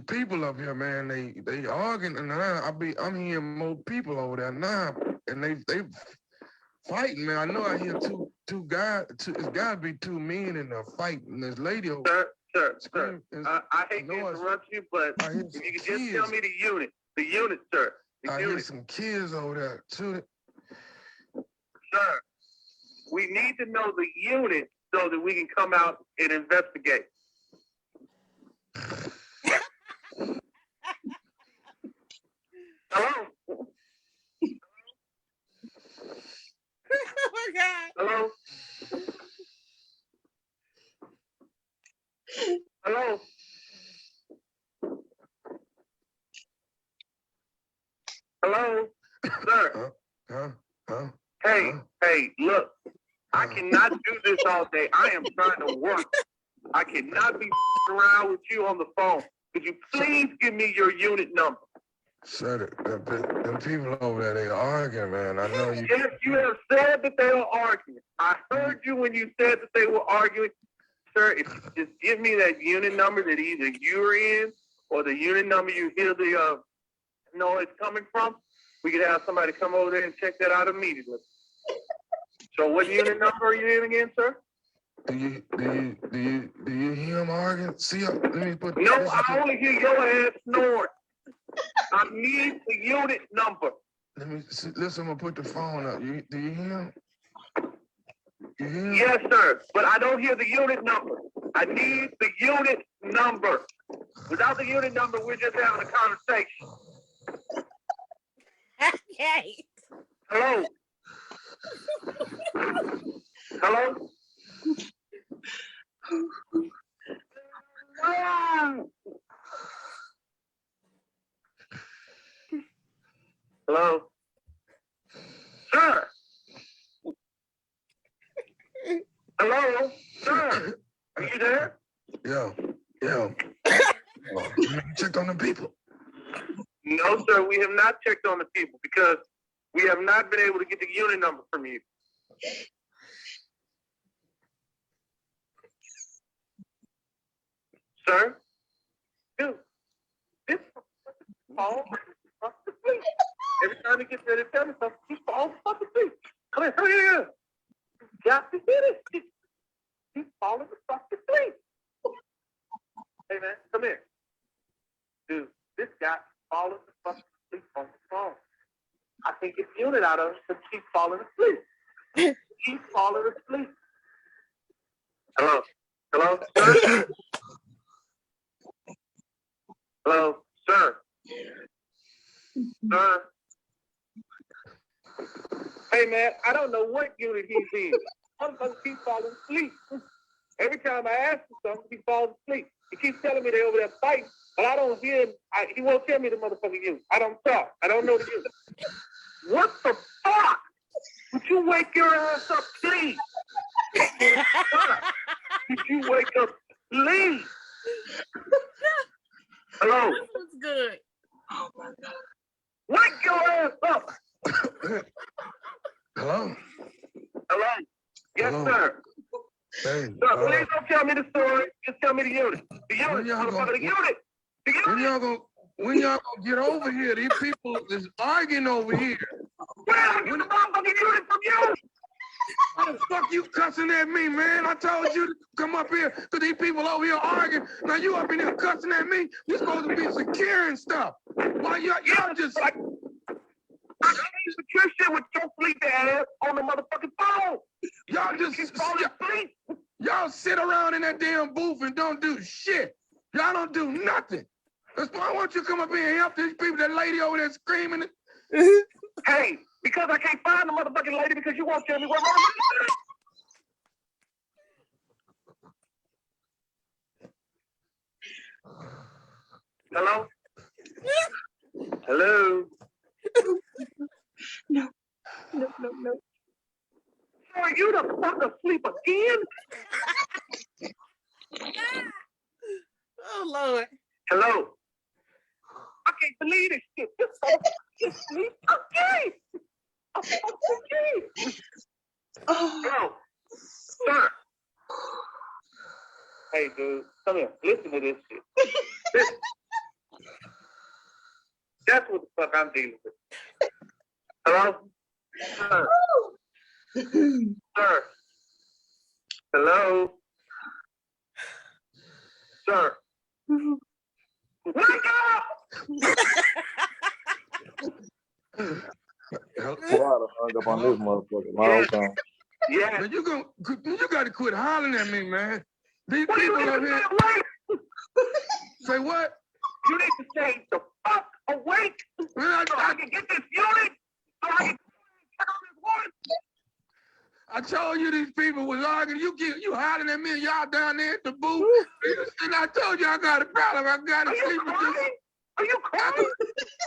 people up here, man, they arguing, and I'm hearing more people over there now, and they fighting, man. I know I hear two guys. It's gotta be two men in there fighting. This lady over. Sir. I hate to interrupt you, but if you could just tell me the unit, sir. I hear some kids over there too. Sir, we need to know the unit so that we can come out and investigate. Hello? Oh my God. Hello? Hello? Hello? Sir? Hey, look, I cannot do this all day. I am trying to work. I cannot be around with you on the phone. Could you please give me your unit number? Sir, them people over there, they arguing, man. I know you. Yes, you have said that they were arguing. I heard you when you said that they were arguing. Sir, if you just give me that unit number that either you're in or the unit number you hear the noise coming from, we could have somebody come over there and check that out immediately. So what unit number are you in again, sir? Do you hear him arguing? See, let me put. No, I only hear your ass snort. I need the unit number. Let me see, listen. I'm gonna put the phone up. Do you hear him? You hear him? Yes, sir. But I don't hear the unit number. I need the unit number. Without the unit number, we're just having a conversation. Okay. Hello? Hello? Hello? Sir? Hello? Sir? Are you there? Yeah. Check on the people. No, sir, we have not checked on the people because we have not been able to get the unit number from you. Sir? Dude, this falls fucking asleep. Every time he gets ready to tell me something, he falls fucking asleep. Come here, hurry up. You got to hear this. He's falling the fucking asleep. Hey, man, come here. Dude, this guy on the phone. I can't get the unit out of her because she's falling asleep. She's falling asleep. Hello? Hello? Sir? Hello? Sir? Sir? Hey, man, I don't know what unit he's in. Motherfucker keeps falling asleep. Every time I ask him something, he falls asleep. He keeps telling me they over there fighting, but I don't hear him. He won't tell me the motherfucking unit. I don't talk. I don't know the unit. What the fuck? Would you wake your ass up, please? Did you wake up, please? Hello? This was good. Oh my God. Wake your ass up. Hello? Hello? Yes, Hello? sir. Hey, Sir, please don't tell me the story. Just tell me the unit. The When unit, y'all motherfucker, gonna- the unit. The unit. when y'all gonna get over here? These people is arguing over here. Where I get the motherfucking unit from you? How the fuck you cussing at me, man? I told you to come up here because these people over here arguing. Now you up in here cussing at me? You supposed to be securing stuff. Why y'all just... Like, I can't secure shit with your sleepy ass on the motherfucking phone. Y'all just... She's falling asleep. Y'all sit around in that damn booth and don't do shit. Y'all don't do nothing. That's why I want you to come up here and help these people, that lady over there screaming. Hey, because I can't find the motherfucking lady because you won't tell me where my money is. Hello? Hello? No. So are you the fuck asleep again? Oh Lord. Hello? I can't believe this shit. This motherfucker asleep again. Okay. Oh. Hello? Sir? Hey, dude, come here. Listen to this shit. Listen. That's what the fuck I'm dealing with. Hello? Sir? Sir? Hello? Sir? Wake up! Hung up on this motherfucker long time. Yeah. Man, you got to quit hollering at me, man. These What do you people need over to here... stay awake? Say what? You need to stay the fuck awake Man, so I can get this unit, so I can check on this woman. I told you these people was arguing. You hollering at me and y'all down there at the booth. And I told you I got a problem. I got to Are sleep you with this. crying? Are you crying?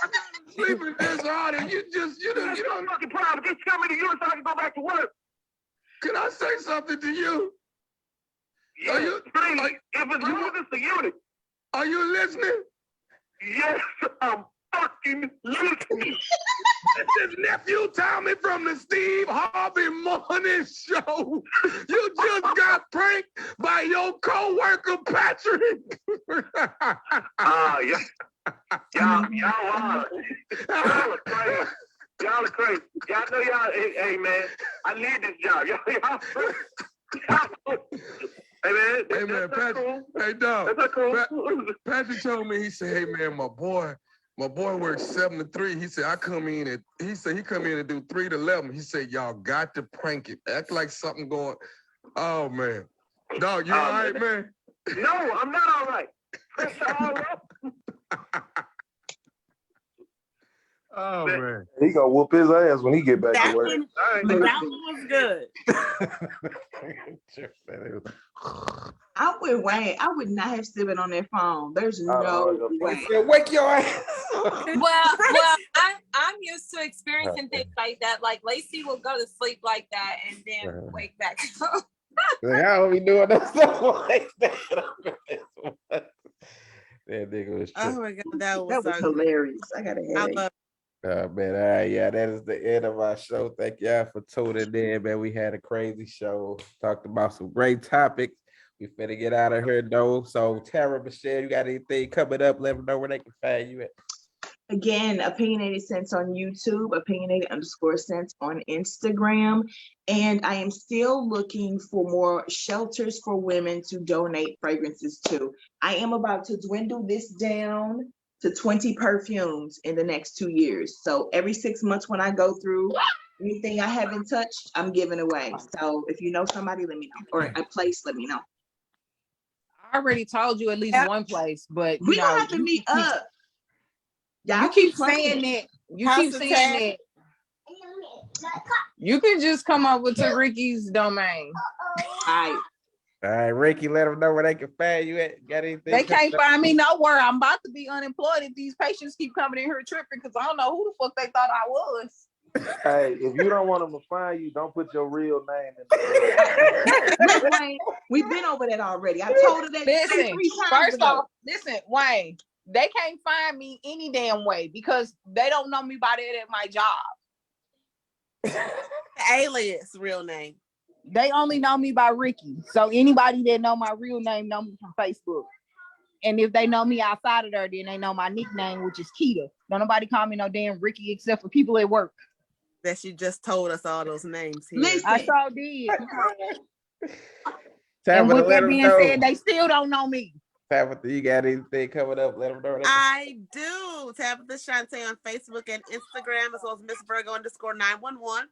I got to sleep with this hard. And you That's don't. no fucking problem. Just tell me the unit so I can go back to work. Can I say something to you? Yes, you- please. are- If it's wrong, it's the unit. Are you listening? Yes, I'm fucking listening. This nephew Tommy from the Steve Harvey Morning Show. You just got pranked by your co-worker Patrick. Yeah. Y'all are. Y'all are crazy. Y'all are crazy. Y'all know y'all, hey man, I need this job. Y'all Hey man, Hey man, that's Patrick. cool. Hey dog. That's not cool. Patrick told me, he said, hey man, my boy works 7 to 3. He said, he come in and do 3 to 11. He said, y'all got to prank it. Act like something going. Oh man. Dog, you all right, man? No, I'm not all right. Pressure all up. Oh man. He gonna whoop his ass when he get back That to work. one, All right. that one was good. I would wait. I would not have still been on that phone. There's no way. Wake your ass. Well, I'm used to experiencing things like that. Like Lacey will go to sleep like that and then wake back up. Like, I don't be doing that stuff like that. That nigga was Oh tripping. my God, that was, That was so good. hilarious. I got a I headache. love Man, all right, yeah, that is the end of our show. Thank y'all for tuning in, man. We had a crazy show. Talked about some great topics. We finna get out of here though. So Tara, Michelle, you got anything coming up? Let them know where they can find you at. Again, Opinionated Sense on YouTube, Opinionated_Sense on Instagram. And I am still looking for more shelters for women to donate fragrances to. I am about to dwindle this down to 20 perfumes in the next 2 years. So every 6 months when I go through anything I haven't touched, I'm giving away. So if you know somebody, let me know. Or a place, let me know. I already told you at least one place, but We don't have to meet up. You keep saying that. You keep saying that. You can just come up with Ricky's domain. All right, Ricky, let them know where they can find you at. Got anything? They can't find me nowhere. I'm about to be unemployed if these patients keep coming in here tripping because I don't know who the fuck they thought I was. Hey, if you don't want them to find you, don't put your real name in the Look, Wayne, we've been over that already. I told her that listen, 3 times first ago. off, listen, Wayne, they can't find me any damn way because they don't know me by that at my job. Alias real name. They only know me by Ricky. So anybody that know my real name know me from Facebook. And if they know me outside of there, then they know my nickname, which is Keita. Don't nobody call me no damn Ricky except for people at work. That she just told us all those names here. Listen. I sure did. And with that being said, they still don't know me. Tabitha, you got anything coming up? Let them know. I do. Tabitha Shante on Facebook and Instagram, as well as Miss Virgo _911.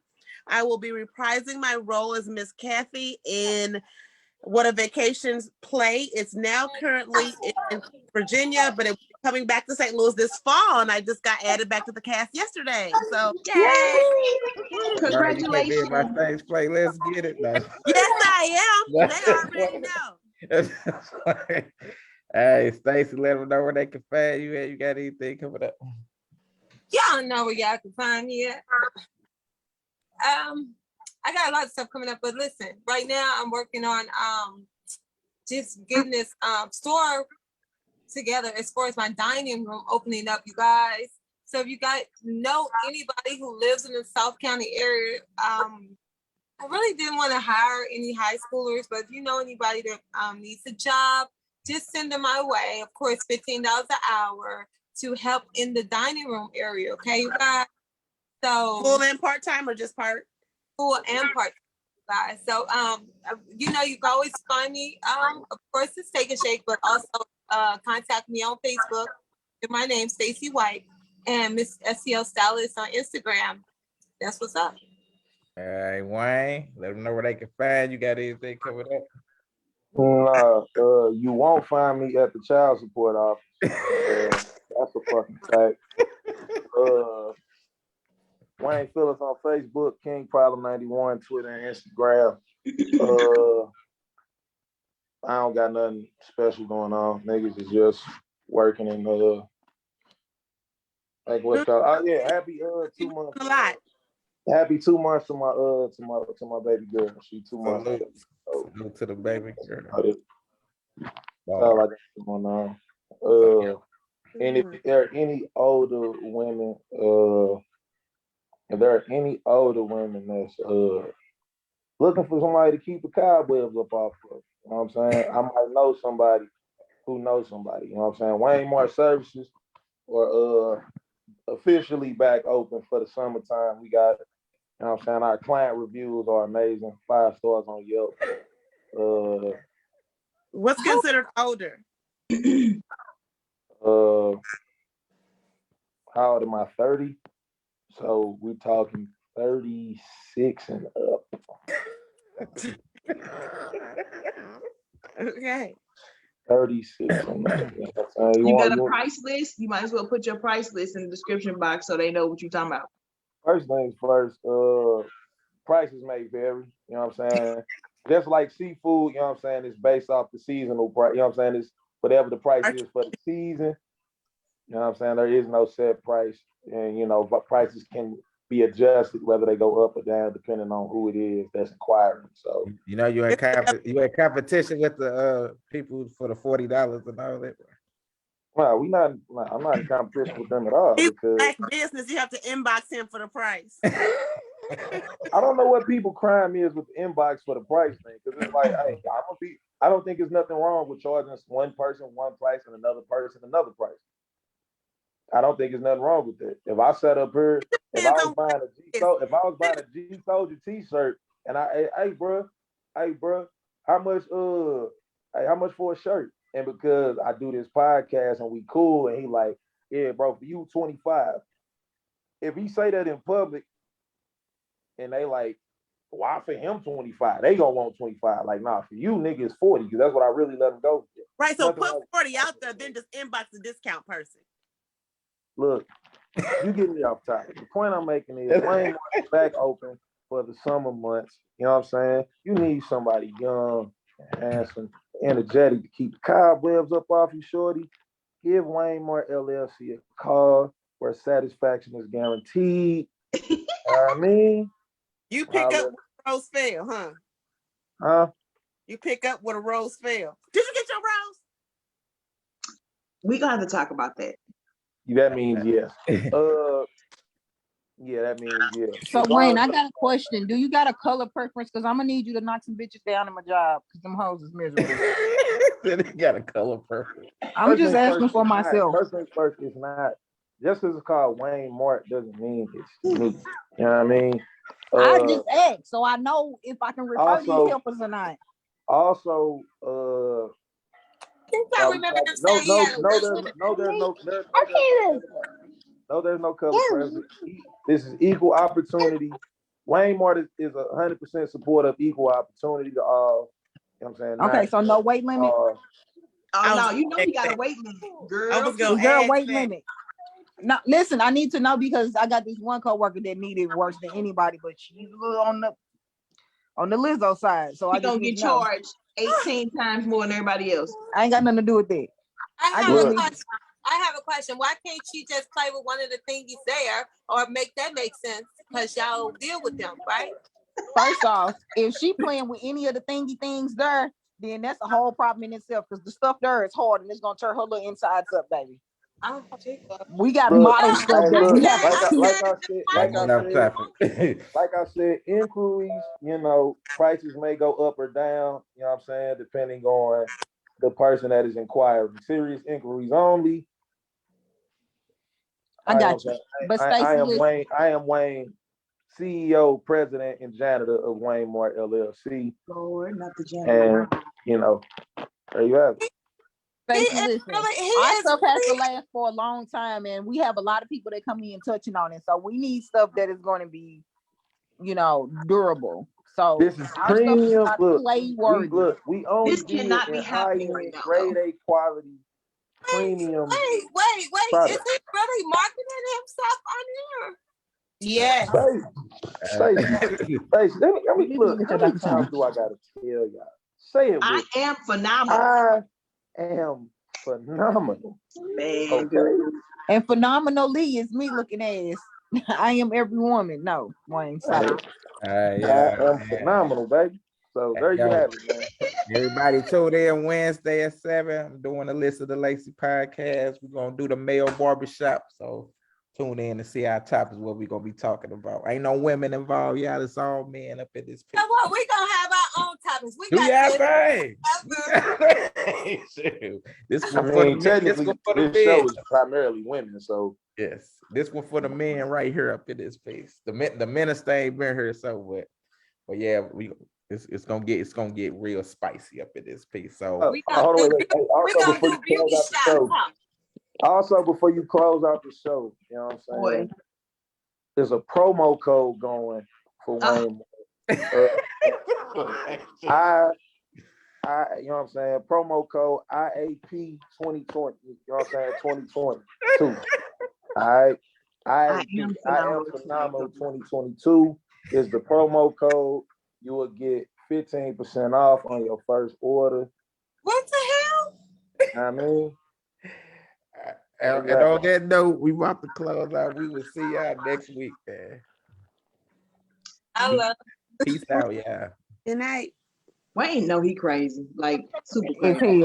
I will be reprising my role as Miss Kathy in What a Vacations play. It's now currently in Virginia, but it will be coming back to St. Louis this fall, and I just got added back to the cast yesterday. So, yay! Congratulations. My stage play. Let's get it. No. Yes, I am. They already know. Hey, Stacey, let them know where they can find you at. You got anything coming up? Y'all know where y'all can find me at. I got a lot of stuff coming up, but listen, right now I'm working on just getting this store together as far as my dining room opening up, you guys. So if you guys know anybody who lives in the South County area, I really didn't want to hire any high schoolers, but if you know anybody that needs a job, just send them my way. Of course, $15 an hour to help in the dining room area. Okay, you guys. So full and part-time or just part? Full and part, guys. So you know, you can always find me. Of course, it's Take a Shake, but also contact me on Facebook. My name's Stacey White and Miss SEL Stylist on Instagram. That's what's up. All right, Wayne, let them know where they can find you. Got anything coming up? You won't find me at the child support office. That's a fucking fact. Wayne Phillips on Facebook, King Problem 91, Twitter and Instagram. I don't got nothing special going on. Niggas is just working and like what y'all. Oh yeah, happy 2 months. A lot. Happy 2 months to my baby girl. She 2 months. Salute to the baby girl. All I got going on. And if there are any older women, that's looking for somebody to keep the cobwebs up off of, you know what I'm saying? I might know somebody who knows somebody, you know what I'm saying? Wayne Mart Services or officially back open for the summertime. We got, you know what I'm saying? Our client reviews are amazing. 5 stars on Yelp. What's considered older? How old am I? 30. So we're talking 36 and up. Okay. 36 and up. You got a price list? You might as well put your price list in the description box so they know what you're talking about. First things first, prices may vary, you know what I'm saying? Just like seafood, you know what I'm saying, it's based off the seasonal price, you know what I'm saying? It's whatever the price is for the season, you know what I'm saying? There is no set price, and you know, but prices can be adjusted whether they go up or down depending on who it is that's inquiring. So you know, you in competition with the people for the $40 and all that. Well, I'm not in competition with them at all. Because black business, you have to inbox him for the price. I don't know what people crime is with the inbox for the price thing, because it's like, hey, I don't think there's nothing wrong with charging one person one price and another person another price. I don't think there's nothing wrong with that. If I sat up here, if I was buying a G Souldier t-shirt and hey bro, how much for a shirt? And because I do this podcast and we cool, and he like, yeah, bro, for you 25. If he say that in public and they like, why for him 25? They gonna want 25. Like, nah, for you, nigga, it's 40, because that's what I really let him go for. Right. So Nothing put like, 40 out there, then just inbox the discount person. look, you get me off topic. The point I'm making is Wayne is back open for the summer months. You know what I'm saying? You need somebody young, handsome, energetic to keep the cobwebs up off you, shorty. Give Wayne Moore LLC a call where satisfaction is guaranteed. I mean, You pick up where a rose fell, huh? Huh? You pick up where a rose fell. Did you get your rose? We gonna have to talk about that. That means yes. Yeah, that means yes. So Wayne, I got a question. Do you got a color preference? Because I'm gonna need you to knock some bitches down in my job because them hoes is miserable. Then he got a color preference. I'm just asking for myself. First things first, it's not just because it's called Wayne Mart doesn't mean it's me. You know what I mean? I just asked, so I know if I can refer these helpers or not. Also, I remember them saying there's no color preference. This is equal opportunity. Wayne Mart is 100% support of equal opportunity to all. You know what I'm saying? Okay, so no weight limit. Oh no, you know you got a weight limit, girl. Is there a weight limit? No, listen, I need to know because I got this one coworker that needed worse than anybody, but she's a little on the Lizzo side. So I gonna get charged 18 times more than everybody else. I ain't got nothing to do with that. I have a question. Why can't she just play with one of the thingies there or make that make sense? Because y'all deal with them, right? First off, if she playing with any of the thingy things there, then that's a whole problem in itself because the stuff there is hard and it's gonna turn her little insides up, baby. We got model stuff that we have like I said, inquiries, you know, prices may go up or down, you know what I'm saying, depending on the person that is inquiring. Serious inquiries only. I got you. But I am Wayne, CEO, president, and janitor of Wayne Mart LLC. Lord, not the janitor. And you know, there you have it. Our stuff has to last for a long time, and we have a lot of people that come in touching on it. So we need stuff that is going to be, you know, durable. So this is premium. We only this cannot be happening right now. Grade A quality premium. Wait! Product. Is he really marketing himself on here? Yeah. Stacey, let me look. How many times do I gotta tell y'all? Say it. I am phenomenal. I am phenomenal. Man, okay. And phenomenally is me looking ass. I am every woman. No, Wayne. Sorry. I am phenomenal, baby. So there you have it, man. Everybody tune in Wednesday at 7. I'm doing a list of the Lacey podcast. We're gonna do the male barbershop. So tune in to see our topics, what we're gonna be talking about. Ain't no women involved, y'all. It's all men up in this picture. So what? We gonna have our own topics. We do got this one for the men. This show is primarily women, so yes, this one for the men right here up in this piece. The minister ain't been here, so but yeah, it's gonna get real spicy up in this piece. So also before you close out the show, you know what I'm saying? There's a promo code going for Wayne. I you know what I'm saying? Promo code IAP 2020. You know what I'm saying? 2022. All right. I am phenomenal 2022 is the promo code. You will get 15% off on your first order. What the hell? I mean, and on that note, we about to close out. We will see y'all next week, man. I love it. Peace out, y'all. Good night. Wayne know he crazy, like super crazy.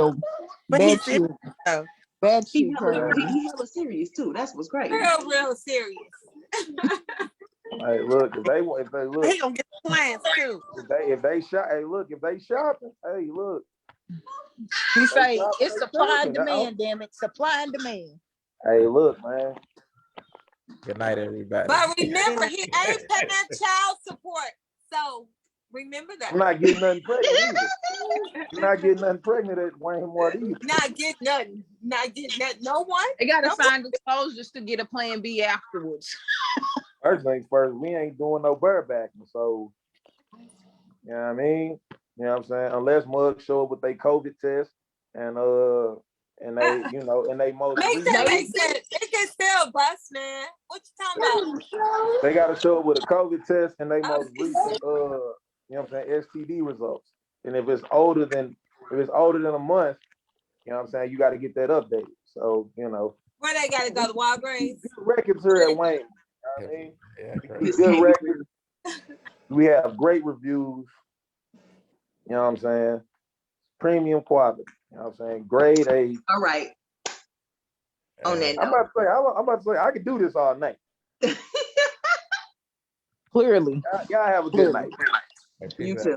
But he's serious though. Bad shit. He hella serious too. That's what's crazy. Real serious. Hey, look, if they look, he gonna get plans too. If they shop, hey, look, if they shopping, hey, look. He say it's supply and demand, damn it, supply and demand. Hey, look, man. Good night, everybody. But remember, he ain't paying child support, so Remember that. I'm not getting nothing pregnant either. I'm not getting nothing pregnant at Wayne Mart either. Not get nothing. Not get nothing. No one. They got to No sign disclosures to get a plan B afterwards. First things first, we ain't doing no barebacking, so you know what I mean? You know what I'm saying? Unless mugs show up with their COVID test and they, you know, and they most Make recent, that make sense. It can still bust, man. What you talking about? they gotta show up with a COVID test and they most recent you know what I'm saying, STD results. And if it's older than a month, you know what I'm saying, you gotta get that updated. So, you know. Where they gotta go to Walgreens? Good records here at Wayne. You know what I mean? Yeah, Good records. We have great reviews. You know what I'm saying? Premium quality. You know what I'm saying? Grade A. All right. On that I'm note. about to say, I could do this all night. Clearly. Y'all have a good night. You too.